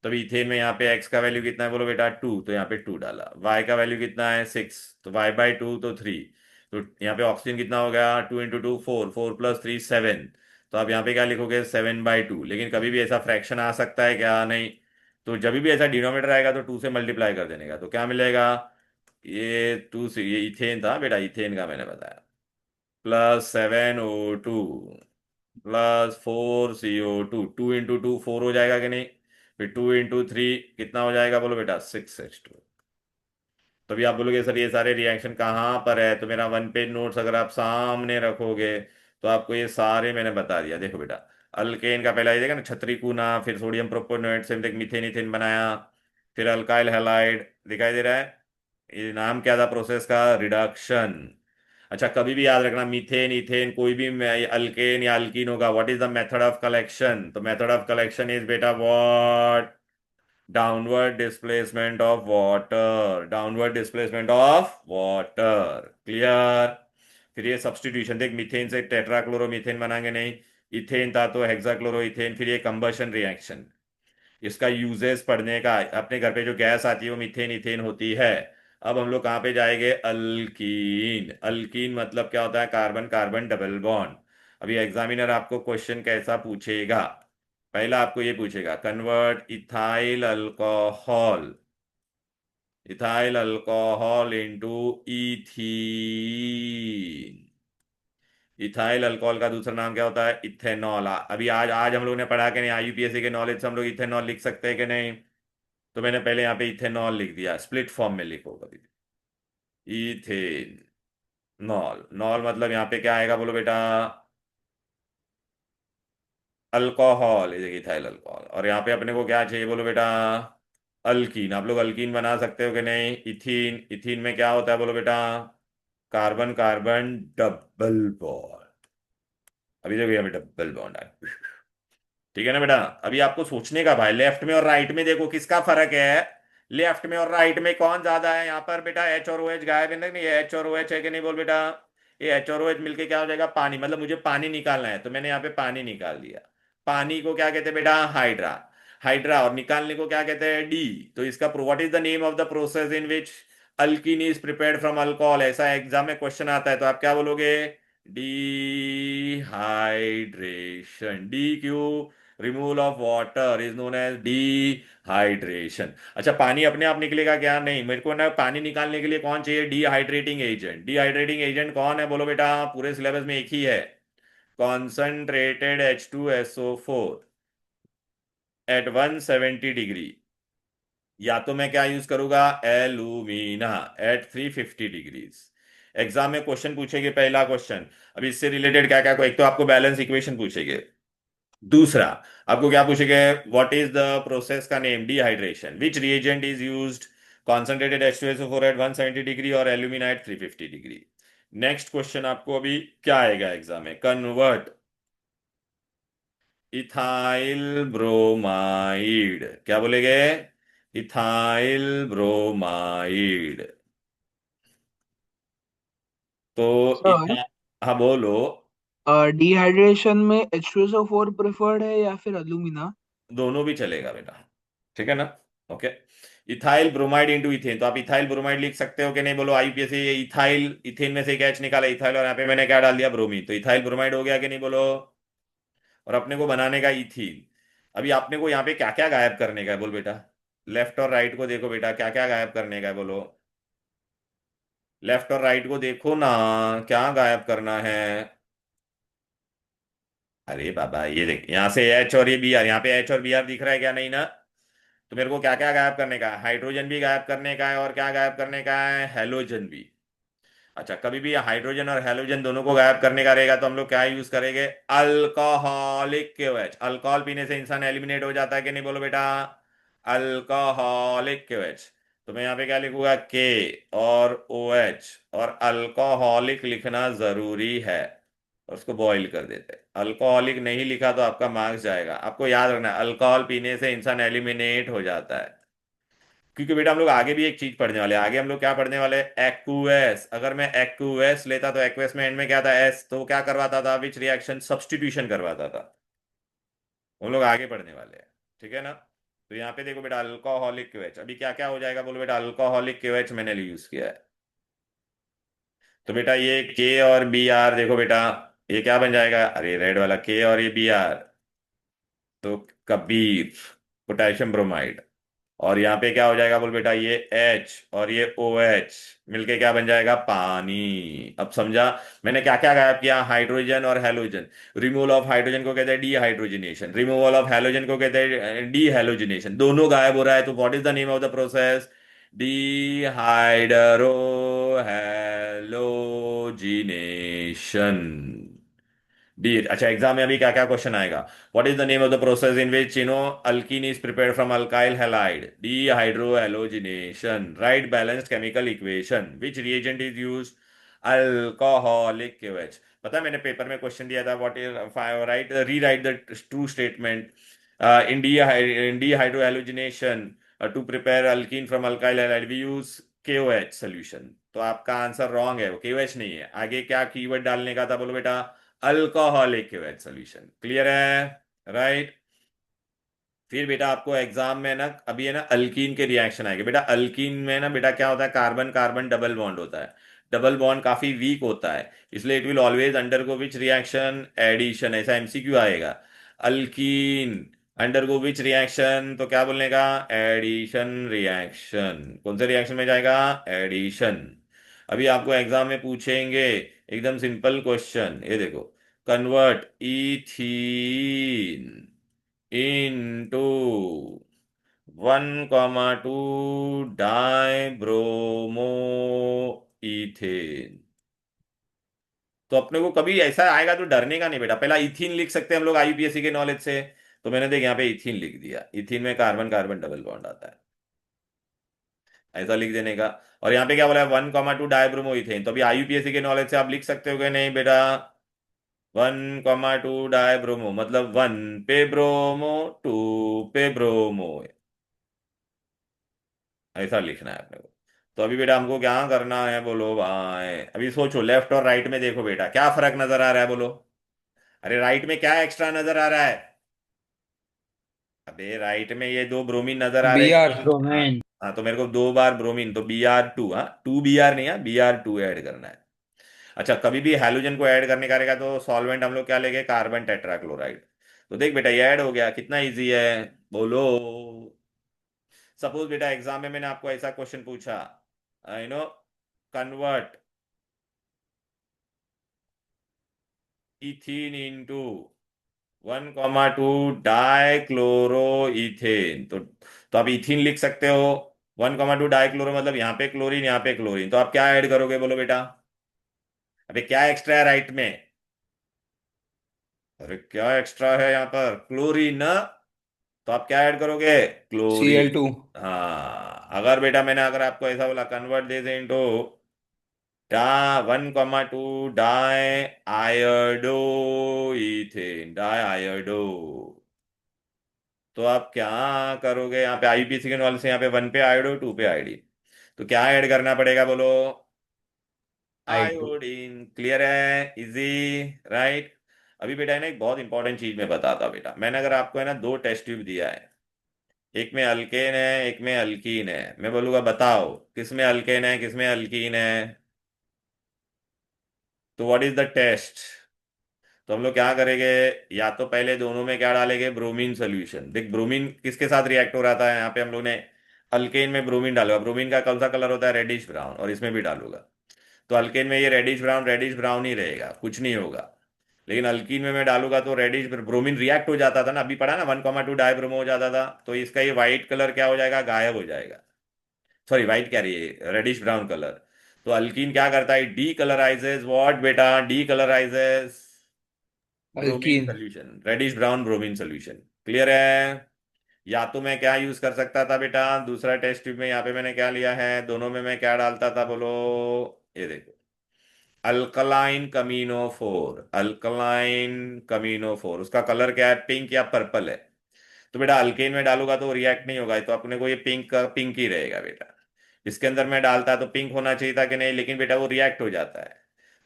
Speaker 1: तो अभी इथेन में यहाँ पे x का वैल्यू कितना है बोलो बेटा 2, तो यहाँ पे 2 डाला। y का वैल्यू कितना है 6, तो y/2 तो 3, तो यहाँ पे ऑक्सीजन कितना हो गया 2 × 2 4, 4 + 3 7, तो आप यहाँ पे क्या लिखोगे 7/2। लेकिन कभी भी ऐसा फ्रैक्शन आ सकता है क्या, नहीं, तो जब भी ऐसा डिनोमिनेटर आएगा तो 2 से मल्टीप्लाई कर देने का, तो क्या मिलेगा, ये 2 से, ये इथेन था बेटा, इथेन का मैंने बताया, +7O2 +4CO2, 2 × 2 4 हो जाएगा कि नहीं, फिर 2 × 3 कितना हो जाएगा बोलो बेटा 6H2। तभी आप बोलोगे सर ये सारे रिएक्शन कहाँ पर है, तो मेरा 1 पेज नोट्स अगर आप सामने रखोगे तो आपको ये सारे मैंने बता दिया। देखो बेटा, अल्केन का पहला ये देखा ना, छतरी कूना, फिर सोडियम प्रोपोनेट से मीथेन इथेन बनाया, फिर अल्काइल हैलाइड दिखाई दे रहा है, ये नाम क्या था प्रोसेस का, रिडक्शन। अच्छा कभी भी याद रखना, मीथेन इथेन कोई भी अल्केन या अल्कीन होगा, what is the method of collection, तो मेथड ऑफ कलेक्शन इज बेटा what, downward displacement of water, downward displacement of water, clear. फिर ये सब्स्टिट्यूशन, देख मीथेन से टेट्राक्लोरोमीथेन बनाएंगे नहीं, इथेन था तो हेक्साक्लोरोइथेन, फिर ये कंबशन रिएक्शन, इसका यूजेस पढ़ने का, अपने घर पे जो गैस आती है वो मीथेन इथेन होती है। अब हम लोग कहाँ पे जाएंगे, अल्कीन, अल्कीन मतलब क्या होता है, कार्बन कार्बन डबल बॉन्ड। अभी एग्जामिनर आपको क्वेश्चन कैसा पूछेगा, पहला आपको ये पूछेगा convert ethyl alcohol, ethyl alcohol into ethene. Ethyl alcohol का दूसरा नाम क्या होता है, इथेनॉल। अभी आज आज हम लोग ने पढ़ा कि नहीं, आईयूपीएससी के नॉलेज से हम लोग इथेनॉल लिख सकते हैं कि नहीं, तो मैंने पहले यहाँ पे इथेनॉल लिख दिया, स्प्लिट फॉर्म में लिखो कभी, इथेन नॉल, नॉल मतलब यहाँ पे क्या आएगा बोलो बेटा, अल्कोहल, ये देखिए इथाइल अल्कोहल, और यहाँ पे अपने को क्या चाहिए बोलो बेटा, अल्कीन। आप लोग अल्कीन बना सकते हो कि नहीं, इथीन, इथीन में क्या होता है बोलो बेटा, कार्बन कार्बन डबल बॉन्ड। अभी देखो यहाँ पे डबल बॉन्ड है, ठीक है ना बेटा। अभी आपको सोचने का भाई, लेफ्ट में और राइट में देखो किसका फर्क है, लेफ्ट में और राइट में कौन ज्यादा है, यहाँ पर बेटा एच और ओ एच गायब है, नहीं एच और ओ एच है कि नहीं बोल बेटा, ये एच और ओ एच मिलके क्या हो जाएगा पानी, मतलब मुझे पानी निकालना है तो मैंने यहाँ पे पानी निकाल दिया। पानी को क्या कहते हैं बेटा, हाइड्रा, हाइड्रा, और निकालने को क्या कहते हैं डी। तो इसका what is the name of the process in which alkene is prepared from alcohol, ऐसा एग्जाम में क्वेश्चन आता है तो आप क्या बोलोगे, dehydration. D Q, removal of water is known as dehydration. अच्छा पानी अपने आप निकलेगा क्या, नहीं, मेरे को ना पानी निकालने के लिए कौन चाहिए, डिहाइड्रेटिंग एजेंट। डिहाइड्रेटिंग एजेंट कौन है बोलो बेटा, पूरे सिलेबस में एक ही है, कॉन्सनट्रेटेड H2SO4 एट 170 डिग्री, या तो मैं क्या यूज करूंगा, एलुमिना एट 350 डिग्रीज। एग्जाम में क्वेश्चन पूछेंगे, पहला क्वेश्चन, अभी इससे रिलेटेड क्या क्या, एक तो आपको बैलेंस इक्वेशन पूछेंगे, दूसरा आपको क्या पूछेंगे, व्हाट इज द प्रोसेस का name, dehydration, which reagent is used, concentrated H2SO4 at 170 degree और alumina at 350 degree. Next question आपको अभी क्या आएगा एग्जाम में, कन्वर्ट इथाइल ब्रोमाइड, क्या बोलेंगे, इथाइल ब्रोमाइड, तो
Speaker 5: सर,
Speaker 1: इथा, हाँ बोलो,
Speaker 5: डिहाइड्रेशन में H2SO4 प्रेफर्ड है या फिर अलुमिना?
Speaker 1: दोनों भी चलेगा बेटा, ठीक है ना, okay. Ethyl bromide into ethane, तो आप इथाइल ब्रोमाइड लिख सकते हो कि नहीं बोलो, आईयूपीएससी ये इथाइल, इथेन में से कैच निकाला इथाइल, और यहाँ पे मैंने क्या डाल दिया ब्रोमीन, तो इथाइल ब्रोमाइड हो गया कि नहीं बोलो, और अपने को बनाने का इथीन। अभी आपने को यहाँ पे क्या क्या गायब करने का है बोल बेटा, लेफ्ट और राइट को देखो बेटा, क्या क्या गायब करने का है बोलो, लेफ्ट और राइट को देखो ना, क्या गायब करना है, अरे बाबा ये देख यहाँ से एच और ये बी आर, यहाँ पे एच और बी आर दिख रहा है क्या, नहीं ना, तो मेरे को क्या क्या गायब करने का है, हाइड्रोजन भी गायब करने का है, और क्या गायब करने का है, हेलोजन भी। अच्छा कभी भी हाइड्रोजन और हेलोजन दोनों को गायब करने का रहेगा तो हम लोग क्या यूज करेंगे, अल्कोहलिक केवेच, अल्कोहल पीने से इंसान एलिमिनेट हो जाता है कि नहीं बोलो बेटा, अल्कोहलिक केवेच। तो मैं यहाँ पे क्या लिखूंगा, के और ओ एच, और अल्कोहलिक लिखना जरूरी है, और उसको बॉईल कर देते हैं। अल्कोहलिक नहीं लिखा तो आपका मार्क्स जाएगा। आपको याद रखना है, अल्कोहल पीने से इंसान एलिमिनेट हो जाता है। क्योंकि बेटा हम लोग आगे भी एक चीज पढ़ने वाले हैं। आगे हम लोग क्या पढ़ने वाले हैं, एक्यूएस। अगर मैं एक्यूएस लेता तो एक्यूएस में एंड में क्या था, एस, तो वो क्या करवाता था, विच रिएक्शन, सब्स्टिट्यूशन करवाता था। हम लोग आगे पढ़ने वाले हैं, ठीक है ना। तो यहाँ पे देखो बेटा, अल्कोहलिक क्वेच, अभी क्या क्या हो जाएगा बोलो बेटा, अल्कोहलिक क्वेच मैंने यूज किया है। तो बेटा ये के और बी आर, देखो बेटा ये क्या बन जाएगा, अरे रेड वाला के और ये बी आर, तो कबीर, पोटेशियम ब्रोमाइड। और यहाँ पे क्या हो जाएगा बोल बेटा, ये H और ये OH मिलके क्या बन जाएगा, पानी। अब समझा मैंने क्या क्या गायब किया, हाइड्रोजन और हेलोजन। रिमूवल ऑफ हाइड्रोजन को कहते हैं डीहाइड्रोजनेशन, रिमूवल ऑफ हेलोजन को कहते हैं डीहेलोजिनेशन। दोनों गायब हो रहा है, तो what is the name of the process, dehydro halogenation. D, अच्छा एग्जाम में अभी क्या क्या क्वेश्चन आएगा, what is the name of the process in which alkene is prepared from alkyl halide, dehydrohalogenation, write balanced chemical equation, which reagent is used, alcoholic केवेच। पता है मैंने पेपर में क्वेश्चन दिया था, what is, write, rewrite the true statement in dehydrohalogenation to prepare alkene from alkyl halide we use KOH solution. तो आपका आंसर रॉन्ग है, वो KOH नहीं है। आगे क्या कीवर्ड डालने का था बोलो बेटा, अल्कोहलिक केवेच सोल्यूशन। क्लियर है, राइट। फिर बेटा आपको एग्जाम में ना अभी है ना अल्कीन के रिएक्शन आएंगे। बेटा अल्कीन में ना बेटा क्या होता है, कार्बन कार्बन डबल बॉन्ड होता है। डबल बॉन्ड काफी वीक होता है, इसलिए it will always undergo which reaction, addition. ऐसा MCQ आएगा। अल्कीन अंडरगो विच रिएक्शन, तो क्या बोलने का, एडिशन रिएक्शन। कौन से रिएक्शन में जाएगा, एडिशन। अभी आपको एग्जाम में पूछेंगे एकदम सिंपल क्वेश्चन, ये देखो, convert ethene into 1,2 dibromo ethane. तो अपने को कभी ऐसा आएगा तो डरने का नहीं बेटा, पहला इथीन लिख सकते हैं हम लोग IUPAC के नॉलेज से। तो मैंने देख यहाँ पे इथीन लिख दिया, इथीन में कार्बन कार्बन डबल बॉन्ड आता है, ऐसा लिख देने का। और यहाँ पे क्या बोला है, 1,2 डाइब्रोमो इथेन, तो अभी IUPAC के नॉलेज से आप लिख सकते हो कि नहीं बेटा, 1,2 डाइब्रोमो मतलब 1 पे ब्रोमो, 2 पे ब्रोमो, ऐसा लिखना है अपने को। तो अभी बेटा हमको क्या करना है बोलो भाई, अभी सोचो लेफ्ट और राइट में देखो बेटा क्या फर्क नजर आ रहा है बोलो। अरे राइट में क्या एक्स्ट्रा नजर आ रहा है, अबे राइट में ये दो ब्रोमीन नजर आ रहे
Speaker 4: बी
Speaker 1: हैं
Speaker 4: आर।
Speaker 1: कि नहीं? हाँ। हाँ तो मेरे को दो बार ब्रोमीन, तो Br2, हाँ 2 Br नहीं है, Br2 ऐड करना है। अच्छा कभी भी हैलोजन को ऐड करने का रहेगा तो सॉल्वेंट हम लोग क्या लेंगे, कार्बन टेट्राक्लोराइड। तो देख बेटा ये ऐड हो गया, कितना इजी है बोलो। सपोज बेटा एग्जाम में मैंने आपको ऐसा क्वेश्चन पूछा, you know, convert ethene into 1,2 dichloro ethane. तो आप इथीन लिख सकते हो, 1,2 डाइक्लोरो मतलब यहाँ पे क्लोरीन यहाँ पे क्लोरीन, तो आप क्या ऐड करोगे बोलो बेटा, अबे क्या एक्स्ट्रा है राइट में, अरे क्या एक्स्ट्रा है यहाँ पर, क्लोरीन ना, तो आप क्या ऐड करोगे, क्लोरीन।
Speaker 4: Cl2।
Speaker 1: हाँ अगर बेटा मैंने अगर आपको ऐसा बोला, convert this into the 1,2 diiodoethane, di iodo, तो आप क्या करोगे, यहाँ पे IUPAC के नॉलेज से यहाँ पे 1 पे आयोडो 2 पे आयोडीन, तो क्या ऐड करना पड़ेगा बोलो,
Speaker 4: I2।
Speaker 1: आयोडीन। क्लियर है, इजी, राइट। अभी बेटा है ना एक बहुत इंपॉर्टेंट चीज मैं बताता हूँ बेटा, मैंने अगर आपको है ना दो टेस्ट ट्यूब दिया है, एक में अल्केन है एक में अल्कीन है, मैं बोलूंगा बताओ किस में अल्केन है किस में अल्कीन है, तो व्हाट इज द टेस्ट। तो हम लोग क्या करेंगे, या तो पहले दोनों में क्या डालेंगे, ब्रोमीन सोल्यूशन। देख ब्रोमीन किसके साथ रिएक्ट हो रहा था, यहाँ पे हम लोग ने अल्केन में ब्रोमीन डालूंगा, ब्रोमीन का कौन सा कलर होता है, रेडिश ब्राउन, और इसमें भी डालूंगा। तो अल्केन में ये रेडिश ब्राउन ही रहेगा, कुछ नहीं होगा। लेकिन अल्कीन में मैं डालूंगा तो रेडिश, ब्रोमीन रिएक्ट हो जाता था ना, अभी पढ़ा ना 1,2 डाइब्रोमो हो जाता था, तो इसका ये व्हाइट कलर क्या हो जाएगा, गायब हो जाएगा। सॉरी व्हाइट क्या रही है, रेडिश ब्राउन कलर। तो अल्कीन क्या करता है, डी कलराइजेज व्हाट बेटा, decolourises bromine
Speaker 4: alkene.
Speaker 1: Solution, reddish brown bromine solution. Clear है, या तो मैं क्या यूज कर सकता था बेटा, दूसरा टेस्ट ट्यूब में यहाँ पे मैंने क्या लिया है, दोनों में मैं क्या डालता था बोलो, ये देखो, अल्कलाइन कमीनोफोर, अल्कलाइन कमीनोफोर, उसका कलर क्या है, पिंक या पर्पल है। तो बेटा अल्केन में डालूंगा तो रिएक्ट नहीं होगा, तो अपने को ये पिंक का पिंक ही रहेगा बेटा। इसके अंदर मैं डालता तो पिंक होना चाहिए था कि नहीं, लेकिन बेटा वो रिएक्ट हो जाता है,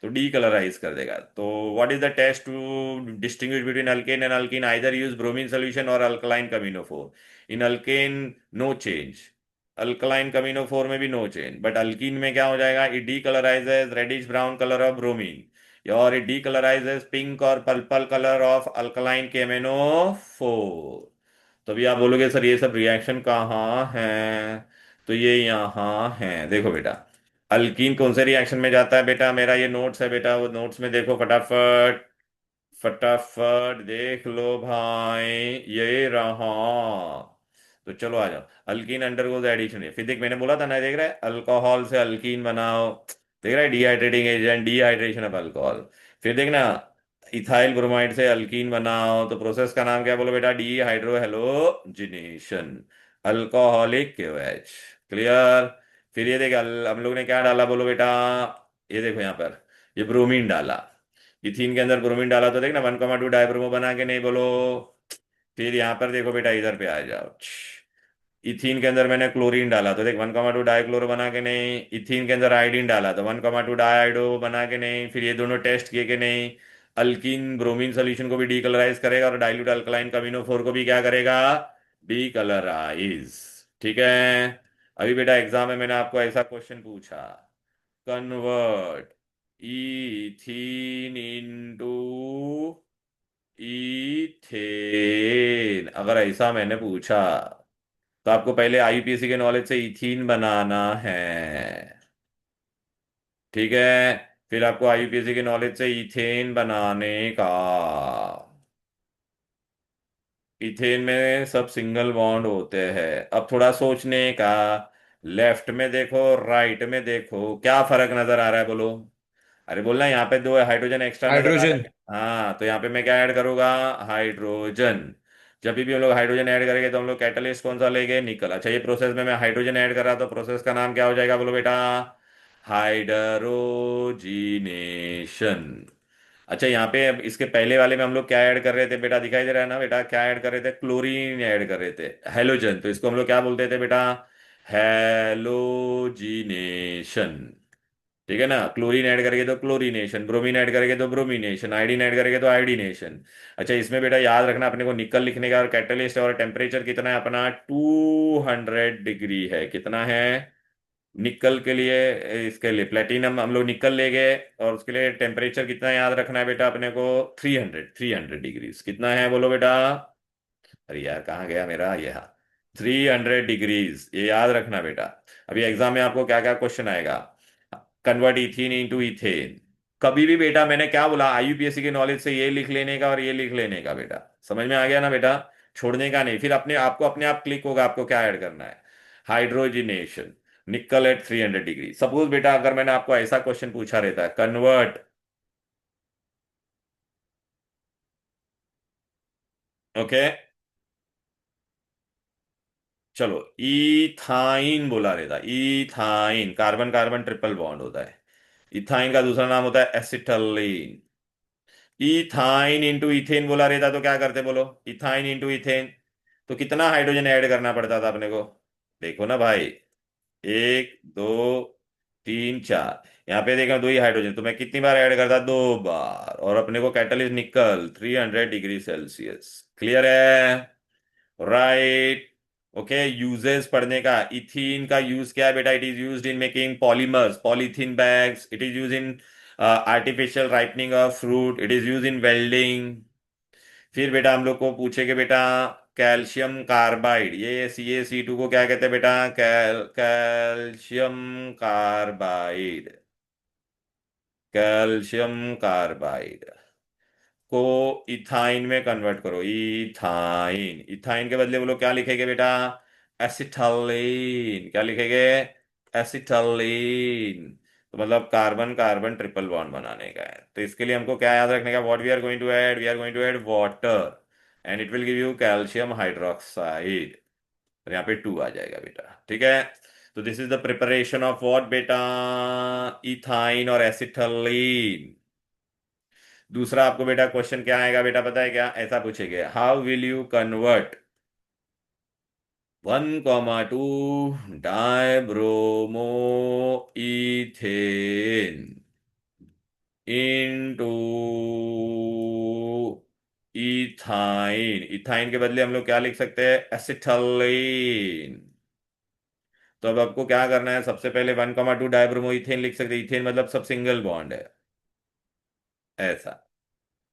Speaker 1: तो डी कलराइज कर देगा। तो what is the test to distinguish between alkane and alkene, either use bromine solution और अल्कलाइन कमीनोफोर। In alkane no change, alkaline कमीनोफोर में भी नो चेंज, बट अल्कीन में क्या हो जाएगा, it decolourises reddish brown colour of bromine, और इट डी कलराइजेज पिंक और पर्पल कलर ऑफ अल्कलाइन केमेनोफोर। तो अभी आप बोलोगे सर ये सब रिएक्शन कहाँ है, तो ये यहाँ है, देखो बेटा। अल्कीन कौन से रिएक्शन में जाता है बेटा, मेरा ये नोट्स है बेटा, वो नोट्स में देखो फटाफट, फटाफट देख लो भाई, ये रहा। तो चलो आ जाओ, अल्कीन अंडरगोज एडिशन, फिर देख मैंने बोला था ना, देख रहा है, अल्कोहल से अल्कीन बनाओ, देख रहा है, dehydrating agent, dehydration of alcohol. फिर देखना, इथाइल ब्रोमाइड से अल्कीन बनाओ, तो प्रोसेस का नाम क्या बोलो बेटा, डिहाइड्रो हेलोजिनेशन, अल्कोहलिक केवेज। क्लियर। फिर ये देख हम लोग ने क्या डाला बोलो बेटा, ये देखो यहाँ पर, ये ब्रोमीन डाला, इथीन के अंदर ब्रोमीन डाला, तो देखना 1,2 डाइब्रोमो बना के नहीं बोलो। फिर यहाँ पर देखो बेटा, इधर पे आ जाओ, इथीन के अंदर मैंने क्लोरीन डाला, तो देख 1,2 डाइक्लोरो बना के नहीं, इथीन के अंदर आयोडीन डाला तो 1,2 डाइआइडो बना के नहीं, फिर ये दोनों टेस्ट किए कि नहीं, अल्कीन ब्रोमीन सोल्यूशन को भी डीकलराइज करेगा और डाइल्यूट अल्कलाइन कमीनोफोर को भी क्या करेगा, डीकलराइज। ठीक है। अभी बेटा एग्जाम में मैंने आपको ऐसा क्वेश्चन पूछा, कन्वर्ट इथीन इनटू इथेन, अगर ऐसा मैंने पूछा तो आपको पहले आईयूपीएसी के नॉलेज से इथीन बनाना है। ठीक है। फिर आपको आईयूपीएसी के नॉलेज से इथेन बनाने का, इथेन में सब सिंगल बॉन्ड होते हैं। अब थोड़ा सोचने का, लेफ्ट में देखो राइट में देखो, क्या फर्क नजर आ रहा है बोलो। अरे बोलना, यहाँ पे दो हाइड्रोजन एक्स्ट्रा नजर आ रहा
Speaker 4: हाइड्रोजन।
Speaker 1: है, हाँ, तो यहाँ पे मैं क्या ऐड करूंगा, हाइड्रोजन। जब भी हम लोग हाइड्रोजन ऐड करेंगे तो हम लोग कैटलिस्ट कौन सा लेंगे, निकल। अच्छा, ये प्रोसेस में मैं हाइड्रोजन ऐड कर रहा, तो प्रोसेस का नाम क्या हो जाएगा बोलो बेटा, हाइड्रोजीनेशन। अच्छा, यहाँ पे अब इसके पहले वाले में हम लोग क्या ऐड कर रहे थे बेटा, दिखाई दे रहा है ना बेटा, क्या ऐड कर रहे थे, क्लोरीन ऐड कर रहे थे, हेलोजन, तो इसको हम लोग क्या बोलते थे बेटा, हेलोजीनेशन। ठीक है ना, क्लोरीन ऐड करेंगे तो क्लोरीनेशन, ब्रोमीन ऐड करेंगे तो ब्रोमीनेशन, आयोडीन ऐड करेंगे तो आयोडीनेशन। अच्छा, इसमें बेटा याद रखना अपने को निकल लिखने का, और कैटलिस्ट और टेम्परेचर कितना है अपना, 200 डिग्री है, कितना है निकल के लिए, इसके लिए प्लेटिनम हम लोग निकल ले गए, और उसके लिए टेम्परेचर कितना याद रखना है बेटा अपने को, 300 कितना है बोलो बेटा, अरे यार कहाँ गया मेरा, ये हाँ, 300 डिग्रीज, ये याद रखना बेटा। अभी एग्जाम में आपको क्या क्या क्वेश्चन आएगा, कन्वर्ट इथीन इनटू इथेन, कभी भी बेटा मैंने क्या बोला, आईयूपीएससी के नॉलेज से ये लिख लेने का और ये लिख लेने का बेटा, समझ में आ गया ना बेटा, छोड़ने का नहीं। फिर अपने आपको अपने आप क्लिक होगा, आपको क्या ऐड करना है, हाइड्रोजिनेशन, निकल एट 300 डिग्री। सपोज बेटा अगर मैंने आपको ऐसा क्वेश्चन पूछा रहता है, कन्वर्ट, ओके, चलो इथाइन बोला रहता, ethyne, carbon carbon triple bond होता है, इथाइन का दूसरा नाम होता है एसिटलीन। इथाइन इंटू इथेन बोला रहता तो क्या करते बोलो, इथाइन इंटू इथेन, तो कितना हाइड्रोजन ऐड करना पड़ता था अपने को, देखो ना भाई, 1, 2, 3, 4, यहाँ पे देखा दो ही हाइड्रोजन, तो मैं कितनी बार ऐड करता, 2 बार, और अपने को कैटलिस्ट निकल 300 डिग्री सेल्सियस। क्लियर है, राइट। ओके, यूजेस पढ़ने का, इथीन का यूज क्या है बेटा, it is used in making polymers, polythene bags, it is use in artificial ripening of fruit, it is use in welding. फिर बेटा हम लोग को पूछेगा बेटा, कैल्शियम कार्बाइड, ये CaC2 को क्या कहते हैं बेटा, कैल्शियम कार्बाइड, कैल्शियम कार्बाइड को इथाइन में कन्वर्ट करो, इथाइन, इथाइन के बदले बोलो क्या लिखेंगे बेटा, एसिटालीन, क्या लिखेंगे, एसिटालीन। तो मतलब कार्बन कार्बन ट्रिपल बॉन्ड बनाने का है, तो इसके लिए हमको क्या याद रखने का, what we are going to add, we are going to add water. And it will give you calcium hydroxide. और यहाँ पे 2 आ जाएगा बेटा, ठीक है। तो this is the preparation of what बेटा, इथाइन और एसिटलीन। दूसरा आपको बेटा क्वेश्चन क्या आएगा बेटा, पता है क्या? ऐसा पूछेंगे, how will you convert 1,2 dibromo ethane into ethyne. Ethyne के बदले हम लोग क्या लिख सकते हैं? एसिटलीन। तो अब आपको क्या करना है, सबसे पहले 1,2 डाइब्रोमो इथेन लिख सकते हैं। इथेन मतलब सब सिंगल बॉन्ड है, ऐसा,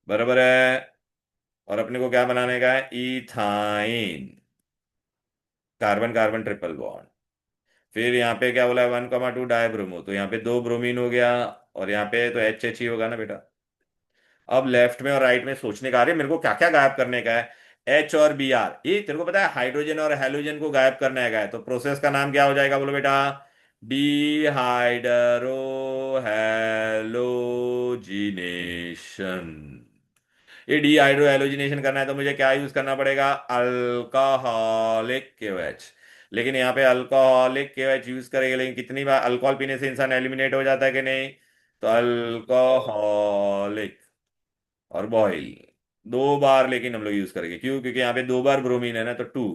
Speaker 1: बराबर है। और अपने को क्या बनाने का है? Ethyne, carbon carbon triple bond. फिर यहाँ पे क्या बोला है? 1,2 डाइब्रोमो, तो यहाँ पे 2 ब्रोमीन हो गया, और यहाँ पे तो एच एच ही होगा ना बेटा। अब लेफ्ट में और राइट में सोचने का, अरे मेरे को क्या क्या गायब करने का है? एच और बी आर, ये तेरे को पता है हाइड्रोजन और हेलोजन को गायब करने का है, तो प्रोसेस का नाम क्या हो जाएगा बोलो बेटा? Dehydro halogenation. ये डिहाइड्रो हैलोजिनेशन करना है तो मुझे क्या यूज करना पड़ेगा? Alcoholic KOH. लेकिन यहाँ पे अल्कोहलिक केओएच यूज करेंगे, लेकिन कितनी बार अल्कोहल पीने से इंसान एलिमिनेट हो जाता है कि नहीं? तो अल्कोहलिक और बॉयल 2 बार, लेकिन हम लोग यूज करेंगे, क्यों? क्योंकि यहाँ पे 2 बार ब्रोमीन है ना, तो 2।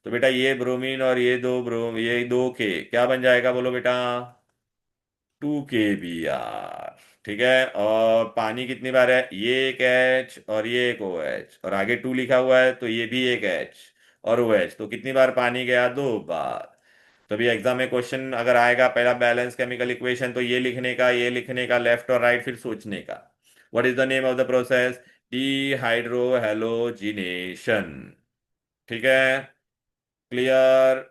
Speaker 1: तो बेटा ये ब्रोमीन और ये 2 के क्या बन जाएगा बोलो बेटा? 2 kBr, ठीक है। और पानी कितनी बार है? ये एक एच और ये एक ओ एच, और आगे 2 लिखा हुआ है तो ये भी एक एच और ओ एच, तो कितनी बार पानी गया? 2 बार। तभी एग्जाम में क्वेश्चन अगर आएगा पहला बैलेंस केमिकल इक्वेशन, तो ये लिखने का, ये लिखने का, लेफ्ट और राइट, फिर सोचने का। What is the name of the process? Dehydro halogenation, ठीक है। क्लियर?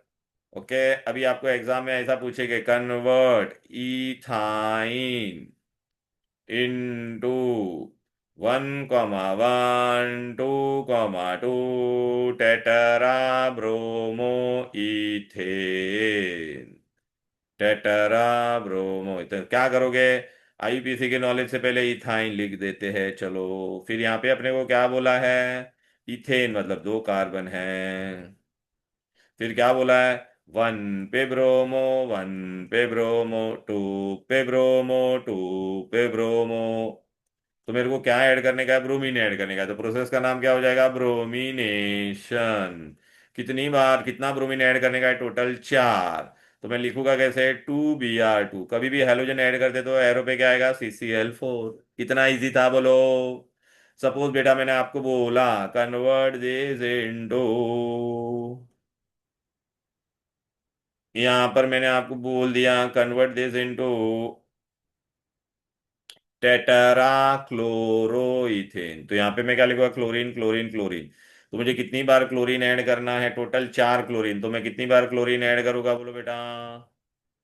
Speaker 1: ओके। अभी आपको एग्जाम में ऐसा पूछेगा, convert ethyne into 1,1 2,2 tetra bromo ethane. Tetra bromo ethane क्या करोगे? आईपीसी के नॉलेज से पहले इथाइन लिख देते हैं, चलो। फिर यहाँ पे अपने को क्या बोला है? इथेन मतलब 2 कार्बन है। फिर क्या बोला है? 1 पे ब्रोमो, 1 पे ब्रोमो, 2 पे ब्रोमो, 2 पे ब्रोमो। तो मेरे को क्या ऐड करने का है? ब्रोमीन ऐड करने का है। तो प्रोसेस का नाम क्या हो जाएगा? ब्रोमिनेशन। कितनी बार कितना ब्रोमीन ऐड करने का है? टोटल 4। तो मैं लिखूंगा कैसे? 2Br2। कभी भी हेलोजन ऐड करते तो एरो पे क्या आएगा? CCl4। कितना इजी था बोलो? सपोज बेटा मैंने आपको बोला कन्वर्ट दिस इनटू, यहां पर मैंने आपको बोल दिया कन्वर्ट दिस इनटू टेटरा क्लोरोइथेन, तो यहाँ पे मैं क्या लिखूंगा? Chlorine chlorine chlorine. तो मुझे कितनी बार क्लोरीन ऐड करना है? Total 4 chlorine. तो मैं कितनी बार क्लोरीन ऐड करूंगा बोलो बेटा?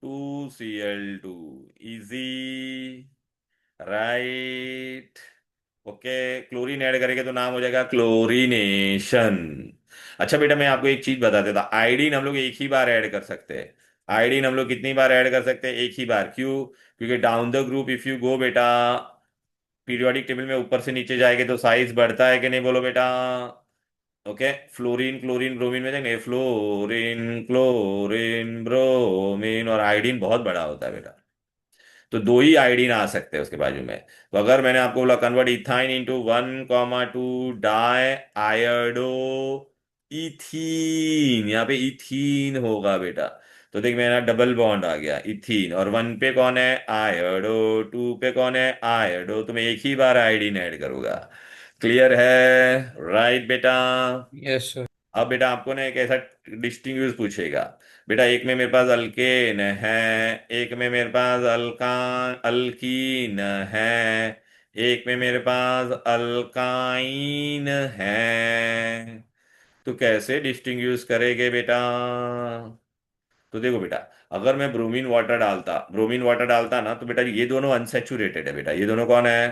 Speaker 1: 2Cl2। Easy, right. Okay. Chlorine add करेंगे तो नाम हो जाएगा क्लोरीनेशन। अच्छा बेटा मैं आपको एक चीज बता देता, आयोडीन हम लोग एक ही बार ऐड कर सकते हैं। आयोडीन हम लोग कितनी बार ऐड कर सकते हैं? एक ही बार। क्यों? क्योंकि down the group if you go बेटा, पीरियोडिक टेबल में ऊपर से नीचे जाएंगे तो साइज बढ़ता है कि नहीं बोलो बेटा? ओके। फ्लोरीन क्लोरीन ब्रोमीन में देंगे, फ्लोरीन क्लोरीन ब्रोमीन, और आयोडीन बहुत बड़ा होता है बेटा। तो 2 ही आयोडीन आ सकते हैं उसके बाजू में। तो अगर मैंने आपको बोला convert ethyne into 1,2 diiodoethene, यहाँ पे इथीन होगा बेटा। तो देख मेरा डबल बॉन्ड आ गया इथीन, और 1 पे कौन है? आयोडो। 2 पे कौन है? आयोडो। तो मैं एक ही बार आयोडीन ऐड करूंगा। क्लियर है? राइट बेटा।
Speaker 4: Yes, sir.
Speaker 1: अब बेटा आपको ना एक ऐसा डिस्टिंग्विश पूछेगा, बेटा एक में मेरे पास अल्केन है, एक में मेरे पास अल्कीन है, एक में मेरे पास अल्काइन है, तो कैसे डिस्टिंग्विश करेंगे बेटा? तो देखो बेटा, अगर मैं ब्रोमीन वाटर डालता ना, तो बेटा ये दोनों अनसेचुरेटेड है बेटा। ये दोनों कौन है?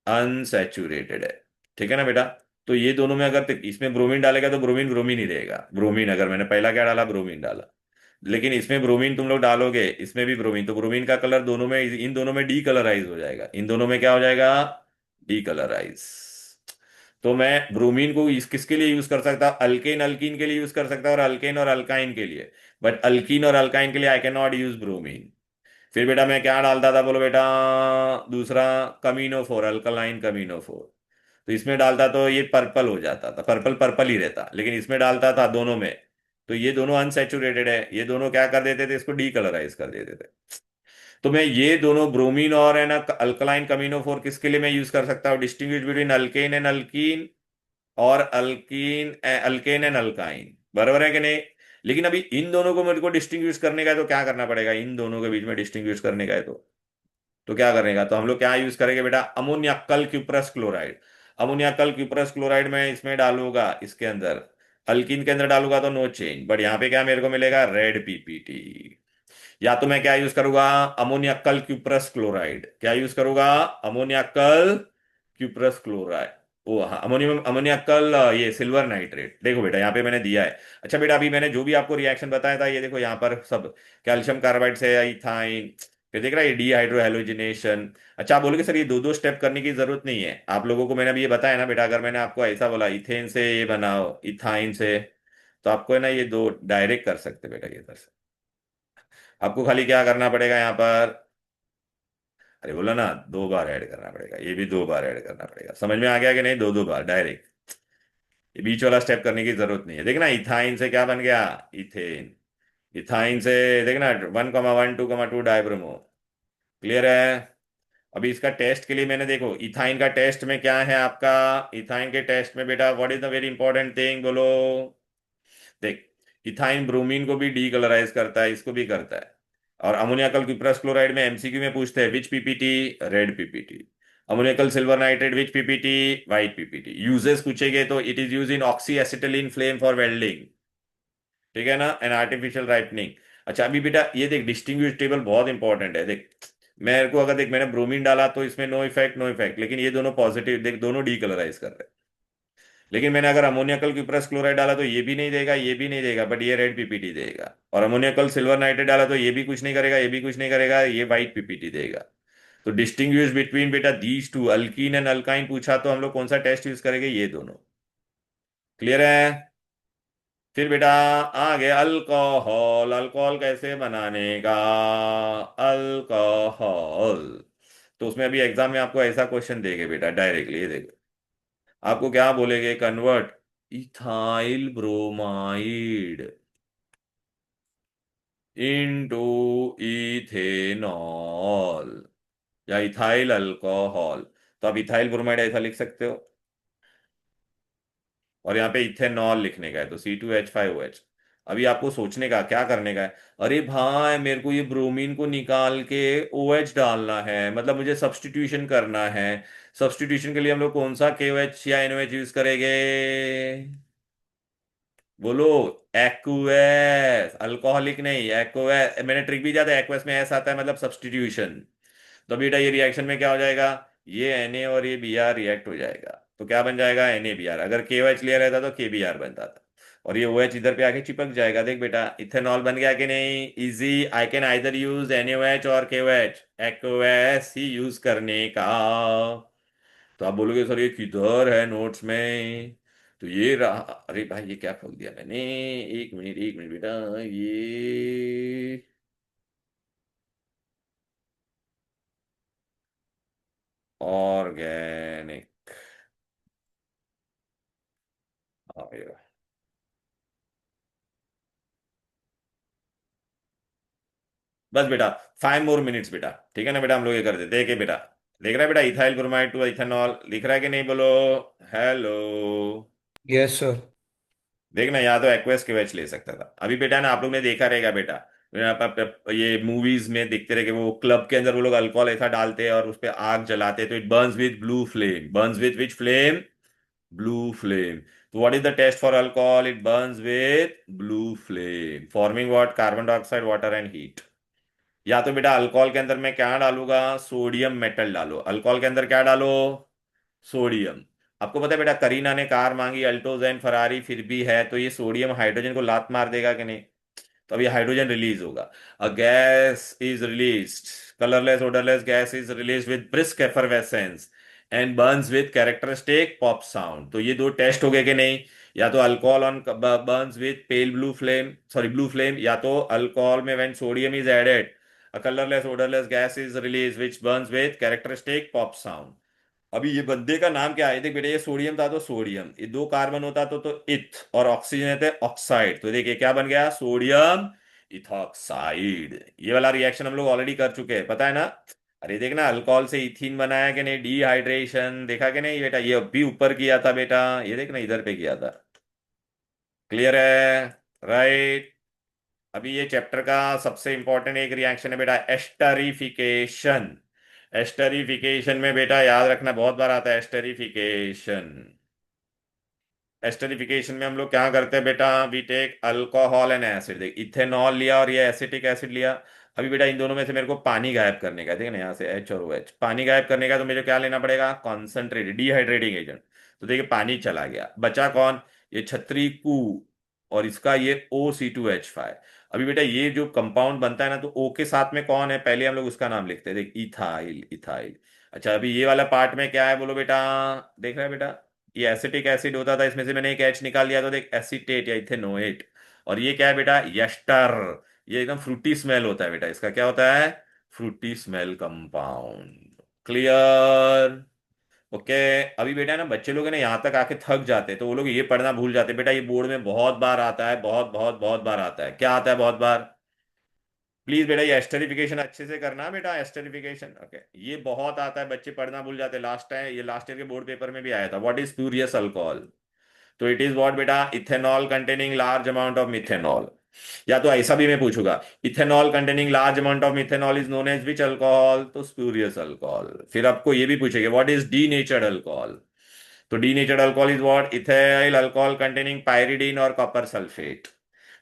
Speaker 1: अनसैचुरेटेड है, ठीक है ना बेटा। तो ये दोनों में अगर इसमें ब्रोमीन डालेगा तो ब्रोमीन ब्रोमीन ही रहेगा। ब्रोमीन अगर मैंने पहला क्या डाला? ब्रोमीन डाला। लेकिन इसमें ब्रोमीन तुम लोग डालोगे, इसमें भी ब्रोमीन, तो ब्रोमीन का कलर दोनों में, इन दोनों में डी कलराइज हो जाएगा। इन दोनों में क्या हो जाएगा? D colourise. तो मैं ब्रोमीन को इस किसके लिए यूज कर सकता हूँ, अल्केन अल्कीन के लिए यूज कर सकता हूँ, और अल्केन और अल्काइन के लिए। बट अल्कीन और अल्काइन के लिए I can not use bromine. फिर बेटा मैं क्या डालता था बोलो बेटा, दूसरा कमीनोफोर, अल्कलाइन कमीनोफोर। तो इसमें डालता तो ये पर्पल हो जाता था, पर्पल पर्पल ही रहता, लेकिन इसमें डालता था दोनों में, तो ये दोनों अनसेचुरेटेड है, ये दोनों क्या कर देते थे, इसको डीकलराइज कर देते थे। तो मैं ये दोनों ब्रोमीन और है ना अल्कलाइन कमीनोफोर किसके लिए मैं यूज कर सकता हूँ, distinguish between alkane and alkyne और अल्कीन अल्केन एंड अल्काइन, बराबर है कि नहीं। लेकिन अभी इन दोनों को मेरे को डिस्टिंग्विश करने का है, तो क्या करना पड़ेगा, इन दोनों के बीच में डिस्टिंग्विश करने का है तो क्या करेगा, तो हम लोग क्या यूज करेंगे बेटा, अमोनिया कल क्यूप्रस क्लोराइड। अमोनिया कल क्यूप्रस क्लोराइड में इसमें डालूंगा, इसके अंदर अल्कीन के अंदर डालूंगा तो नो चेंज, बट यहाँ पे क्या मेरे को मिलेगा, रेड पीपीटी। या तो मैं क्या यूज करूंगा, अमोनिया कल क्यूप्रस क्लोराइड, क्या यूज करूंगा, अमोनिया कल क्यूप्रस क्लोराइड, ओ हाँ अमोनियम अमोनिया कल ये सिल्वर नाइट्रेट, देखो बेटा यहाँ पे मैंने दिया है। अच्छा बेटा अभी मैंने जो भी आपको रिएक्शन बताया था, ये देखो यहाँ पर सब कैल्शियम कार्बाइड से इथाइन, फिर देख रहा है ये डीहाइड्रो हेलोजिनेशन। अच्छा आप बोलोगे सर ये दो दो स्टेप करने की जरूरत नहीं है, आप लोगों को मैंने अभी ये बताया ना बेटा, अगर मैंने आपको ऐसा बोला इथेन से ये बनाओ इथाइन से, तो आपको है ना ये दो डायरेक्ट कर सकते बेटा, ये कर सकते। आपको खाली क्या करना पड़ेगा यहाँ पर, अरे बोला ना दो बार ऐड करना पड़ेगा, ये भी दो बार ऐड करना पड़ेगा, समझ में आ गया कि नहीं, दो दो बार डायरेक्ट, ये बीच वाला स्टेप करने की जरूरत नहीं है। देखना इथाइन से क्या बन गया, इथेन। इथाइन से देखना 1,1,2,2 डाइब्रोमो, क्लियर है। अभी इसका टेस्ट के लिए मैंने देखो इथाइन का टेस्ट में क्या है आपका, इथाइन के टेस्ट में बेटा what is the very important thing बोलो, देख इथाइन ब्रोमीन को भी डीकलराइज करता है, इसको भी करता है। और अमोनियाकल क्यूप्रस क्लोराइड में एमसीक्यू में पूछते हैं which PPT, red PPT. Ammoniacal silver nitrate which PPT, white PPT. Uses पूछेंगे तो it is use in oxy acetylene flame for welding, ठीक है ना, एन आर्टिफिशियल राइपनिंग। अच्छा अभी बेटा ये देख डिस्टिंग्विश टेबल बहुत इंपॉर्टेंट है, देख मेरे को अगर देख मैंने ब्रोमीन डाला तो इसमें नो इफेक्ट नो इफेक्ट, लेकिन ये दोनों पॉजिटिव, देख दोनों डीकलराइज कर रहे हैं। लेकिन मैंने अगर अमोनियकल क्यूप्रस क्लोराइड डाला तो ये भी नहीं देगा, ये भी नहीं देगा, बट ये रेड पीपीटी देगा। और अमोनियकल सिल्वर नाइट्रेट डाला तो ये भी कुछ नहीं करेगा, ये भी कुछ नहीं करेगा, ये वाइट पीपीटी देगा। तो डिस्टिंग्विश बिटवीन बेटा these two, alkyne and alkyne पूछा तो हम लोग कौन सा टेस्ट यूज करेंगे, ये दोनों, क्लियर है। फिर बेटा आगे अल्कोहल, अल्कोहल कैसे बनाने का, अल्कोहल। तो उसमें अभी एग्जाम में आपको ऐसा क्वेश्चन देंगे बेटा डायरेक्टली, ये देखो आपको क्या बोलेंगे, convert ethyl bromide into ethanol या इथाइल अल्कोहल। तो आप इथाइल ब्रोमाइड ऐसा लिख सकते हो, और यहाँ पे इथेनॉल लिखने का है तो C2H5OH। अभी आपको सोचने का क्या करने का है, अरे भाई मेरे को ये ब्रोमीन को निकाल के OH डालना है, मतलब मुझे सब्स्टिट्यूशन करना है। सब्स्टिट्यूशन के लिए हम लोग कौन सा KOH या NOH यूज करेंगे, बोलो, एक्वस, अल्कोहलिक नहीं एक्वस, मैंने ट्रिक भी दिया था, एक्वस में एस आता है मतलब सब्स्टिट्यूशन। तो बेटा ये रिएक्शन में क्या हो जाएगा, ये Na और ये Br रिएक्ट हो जाएगा, तो क्या बन जाएगा NaBr, अगर KOH लिया रहता तो KBr बनता था, और ये OH इधर पे आके चिपक जाएगा। देख बेटा इथेनॉल बन गया कि नहीं, easy, I can either use NaOH और KOH, एक्वस ही यूज करने का। तो आप बोलोगे सर ये किधर है नोट्स में, तो ये रहा, अरे भाई ये क्या खोल दिया मैंने, एक मिनट बेटा, ये ऑर्गेनिक, बस बेटा 5 मोर मिनट्स बेटा, ठीक है ना बेटा, हम लोग ये कर देते हैं कि बेटा देख रहा है बेटा इथाइल ब्रोमाइड टू इथेनॉल लिख रहा है कि नहीं बोलो, हेलो।
Speaker 6: Yes sir.
Speaker 1: देखना या तो एक्वेस केवेच ले सकता था, अभी बेटा ना आप लोग ने देखा रहेगा बेटा, ये मूवीज में देखते रहे कि वो क्लब के अंदर वो लोग अल्कोहल ऐसा डालते हैं और उस पर आग जलाते हैं, तो it Burns with blue flame, Burns with which flame, blue flame. So what is the test for alcohol? It burns with blue flame, forming what? Carbon dioxide, water and heat. या तो बेटा अल्कोहल के अंदर मैं क्या डालूंगा, सोडियम मेटल डालो, अल्कोहल के अंदर क्या डालो, सोडियम। आपको पता है बेटा करीना ने कार मांगी अल्टोजेन फरारी, फिर भी है, तो ये सोडियम हाइड्रोजन को लात मार देगा कि नहीं, तो अभी हाइड्रोजन रिलीज होगा, a gas is released, colourless odourless gas is release with brisk effervescence, and Burns with characteristic pop sound. तो ये दो टेस्ट हो गए कि नहीं? या तो alcohol on burns with pale blue flame, sorry blue flame, या तो अल्कोहल में when sodium is added a colorless odorless gas is released which burns with characteristic pop sound। अभी ये बंदे का नाम क्या है? देख बेटा, ये सोडियम था तो सोडियम, ये दो कार्बन होता तो इथ, और ऑक्सीजन है तो ऑक्साइड। तो देखिए क्या बन गया, सोडियम इथॉक्साइड। ये वाला रिएक्शन हम लोग ऑलरेडी कर चुके हैं, पता है ना? अरे देखना, अल्कोहल से इथीन बनाया कि नहीं, डिहाइड्रेशन, देखा कि नहीं बेटा? ये अभी ऊपर किया था बेटा, ये देखना इधर पे किया था। क्लियर है? राइट। अभी ये चैप्टर का सबसे इंपॉर्टेंट एक रिएक्शन है बेटा, एस्टरिफिकेशन। एस्टरिफिकेशन में बेटा याद रखना बहुत बार आता है एस्टरिफिकेशन। एस्टरिफिकेशन में हम लोग क्या करते हैं बेटा, we take alcohol and acid. देख, इथेनॉल लिया और ये एसिटिक एसिड लिया। अभी बेटा इन दोनों में से मेरे को पानी गायब करने का है, ठीक है ना? यहाँ से एच और ओ एच, पानी गायब करने का, तो मुझे क्या लेना पड़ेगा, कॉन्सेंट्रेटेड डिहाइड्रेटिंग एजेंट। तो देखिए पानी चला गया, बचा कौन, ये छत्री कू, और इसका ये O C2H5। अभी बेटा ये जो कंपाउंड बनता है ना, तो O के साथ में कौन है, पहले हम लोग उसका नाम लिखते हैं, देख इथाइल, इथाइल। अच्छा अभी ये वाला पार्ट में क्या है बोलो बेटा, देख रहे हैं बेटा, ये एसिटिक एसिड होता था, इसमें से मैंने एक एच निकाल लिया, तो देख एसीटेट या इथेनोएट। और ये क्या है बेटा, यस्टर। ये एकदम फ्रूटी स्मेल होता है बेटा, इसका क्या होता है, Frooti smell compound. Clear? Okay. अभी बेटा ना बच्चे लोग है ना यहाँ तक आके थक जाते हैं, तो वो लोग ये पढ़ना भूल जाते हैं बेटा, ये बोर्ड में बहुत बार आता है, बहुत बहुत बहुत बार आता है। क्या आता है बहुत बार? प्लीज बेटा ये एस्टरिफिकेशन अच्छे से करना बेटा, एस्टरिफिकेशन। ओके, ये बहुत आता है, बच्चे पढ़ना भूल जाते हैं। लास्ट टाइम, ये लास्ट ईयर के बोर्ड पेपर में भी आया था, व्हाट इज स्पूरियस अल्कोहल। तो इट इज व्हाट बेटा, ethanol containing large amount of methanol. या तो ऐसा भी मैं पूछूंगा, ethanol containing large amount of methanol is known as which alcohol, तो स्पूरियस अल्कोहल। फिर आपको ये भी पूछेगा what is denatured alcohol. तो denatured alcohol is what, ethyl alcohol containing pyridine और कॉपर सल्फेट।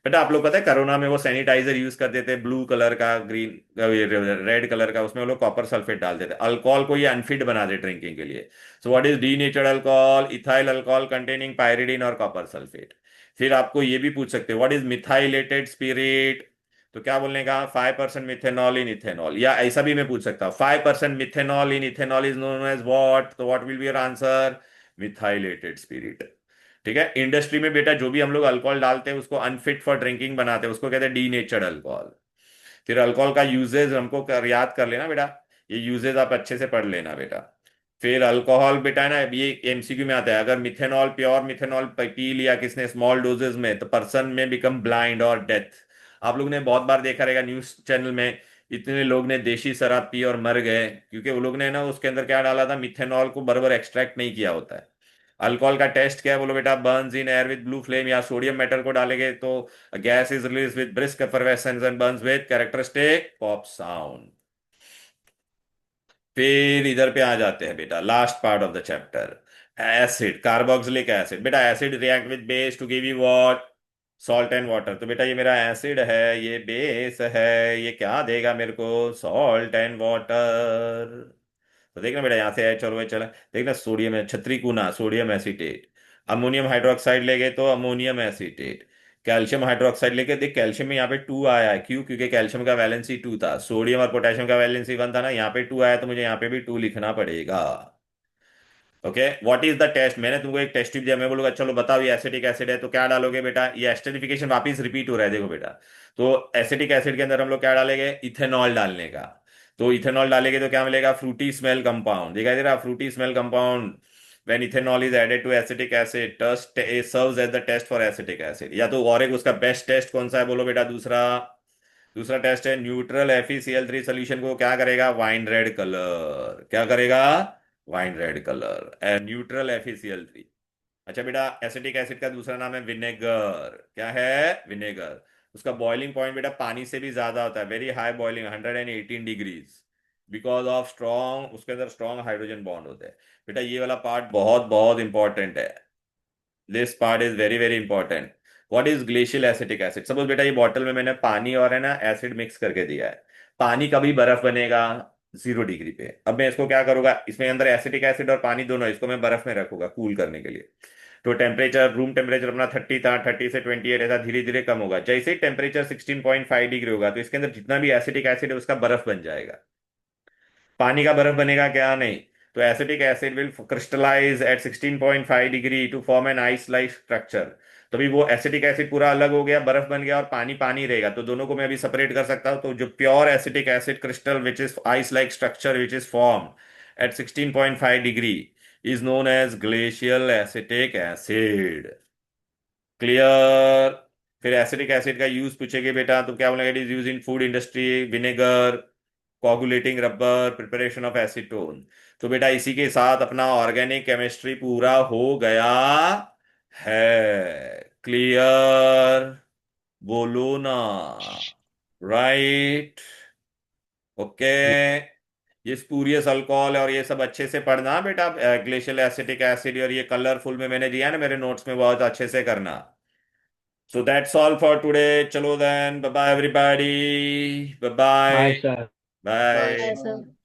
Speaker 1: बेटा आप लोग पता है कोरोना में वो सैनिटाइजर यूज करते थे ब्लू कलर का, ग्रीन, रेड कलर का, उसमें वो लोग कॉपर सल्फेट डाल देते, अल्कोहल को ये अनफिट बना दे ड्रिंकिंग के लिए। So what is denatured alcohol, ethyl alcohol containing pyridine और कॉपर सल्फेट। फिर आपको ये भी पूछ सकते हैं व्हाट इज मिथाइलेटेड स्पिरिट। तो क्या बोलने का, 5% मिथेनॉल इन इथेनॉल। या ऐसा भी मैं पूछ सकता हूँ, 5% methanol in ethanol is known as what, तो what will be your answer, methylated spirit. ठीक है। इंडस्ट्री में बेटा जो भी हम लोग अल्कोहल डालते हैं उसको अनफिट फॉर ड्रिंकिंग बनाते हैं, उसको कहते हैं डीनेचर्ड अल्कोहल। फिर अल्कोहल का यूजेज हमको याद कर लेना बेटा, ये यूजेज आप अच्छे से पढ़ लेना बेटा। फिर अल्कोहल बेटा है ना, ये एमसीक्यू में आता है, अगर मिथेनॉल, प्योर मिथेनॉल पी लिया किसने स्मॉल डोजेज में, तो पर्सन में बिकम ब्लाइंड और डेथ। आप लोग ने बहुत बार देखा रहेगा न्यूज चैनल में, इतने लोग ने देशी शराब पी और मर गए, क्योंकि वो लोग ने ना उसके अंदर क्या डाला था, मिथेनॉल को बराबर एक्सट्रैक्ट नहीं किया होता है। अल्कोहल का टेस्ट क्या है बोलो बेटा, burns in air with blue flame, या सोडियम मेटल को डालेंगे तो gas is release with brisk effervescence and burns with characteristic pop sound. फिर इधर पे आ जाते हैं बेटा, last part of the chapter, acid, carboxylic acid. बेटा acid react with base to give you what, salt and water. तो बेटा ये मेरा एसिड है, ये बेस है, ये क्या देगा मेरे को, सॉल्ट एंड वाटर। तो देखना बेटा यहाँ से एच और वो चला, देखना सोडियम है, छत्री गुना सोडियम एसीटेट। अमोनियम हाइड्रोक्साइड लेंगे तो अमोनियम एसीटेट। कैल्शियम हाइड्रोक्साइड लेके देख, कैल्शियम में यहाँ पे 2 आया है, क्यों, क्योंकि कैल्शियम का वैलेंसी 2 था, सोडियम और पोटेशियम का वैलेंसी 1 था ना, यहाँ पे 2 आया, तो मुझे यहाँ पे भी 2 लिखना पड़ेगा। Okay, what is the test, मैंने तुमको एक टेस्ट ट्यूब दिया, मैं बोलूंगा चलो बताओ ये एसिटिक एसिड है, तो क्या डालोगे बेटा, ये एस्टरिफिकेशन वापिस रिपीट हो रहा है, देखो बेटा। तो एसिटिक एसिड के अंदर हम लोग क्या डालेंगे, इथेनॉल डालने का। तो इथेनॉल डालेंगे तो क्या मिलेगा, फ्रूटी स्मेल कंपाउंड, दिखाई दे रहा, Frooti smell compound. when ethanol is added to acetic acid test serves as the test for acetic acid। या तो और एक उसका बेस्ट टेस्ट कौन सा है बोलो बेटा, दूसरा, दूसरा टेस्ट है न्यूट्रल FeCl3 सोल्यूशन को क्या करेगा, वाइन रेड कलर, क्या करेगा, wine red colour, neutral FeCl3। अच्छा बेटा एसिटिक एसिड का दूसरा नाम है विनेगर, क्या है, विनेगर। उसका बॉइलिंग पॉइंट बेटा पानी से भी ज्यादा होता है, very high boiling, 118 degrees, because of strong, उसके अंदर स्ट्रॉन्ग हाइड्रोजन बॉन्ड होते हैं। बेटा ये वाला पार्ट बहुत बहुत इंपॉर्टेंट है, this part is very very important. What is glacial acetic acid. Suppose बेटा ये बॉटल में मैंने पानी और है ना एसिड मिक्स करके दिया है, पानी कभी बर्फ बनेगा 0 डिग्री पे। अब मैं इसको क्या करूंगा, इसमें अंदर एसिटिक एसिड और पानी दोनों, इसको मैं बर्फ में रखूंगा कूल करने के लिए। तो टेम्परेचर, रूम टेम्परेचर अपना 30 था, 30 से 28 ऐसा धीरे धीरे कम होगा, जैसे ही टेम्परेचर 16.5 डिग्री होगा तो इसके अंदर जितना भी एसिटिक एसिड है उसका बर्फ बन जाएगा। पानी का बर्फ बनेगा क्या, नहीं। तो acetic acid will crystallise at 16.5 degree to form an ice like structure. तो अभी वो एसिटिक एसिड पूरा अलग हो गया, बर्फ बन गया, और पानी पानी रहेगा, तो दोनों को मैं अभी सेपरेट कर सकता हूँ। तो जो pure acetic acid crystal which is ice like structure which is form at 16.5 degree is known as glacial acetic acid. Clear. फिर एसिटिक एसिड का यूज पूछेगे बेटा, तो क्या बोलेगा? It is use in food industry, vinegar, coagulating rubber, preparation of acetone. तो बेटा इसी के साथ अपना ऑर्गेनिक केमिस्ट्री पूरा हो गया है। क्लियर? बोलो ना। राइट। ओके। ये स्पूरियस अल्कोहल और ये सब अच्छे से पढ़ना बेटा, ग्लेशियल एसिटिक एसिड, और ये कलरफुल में मैंने दिया है ना मेरे नोट्स में, बहुत अच्छे से करना। So that's all for today. चलो then, bye bye everybody. Bye bye.
Speaker 5: Bye, sir.
Speaker 2: Bye
Speaker 1: Bye.
Speaker 3: Yes, sir.
Speaker 2: Sir.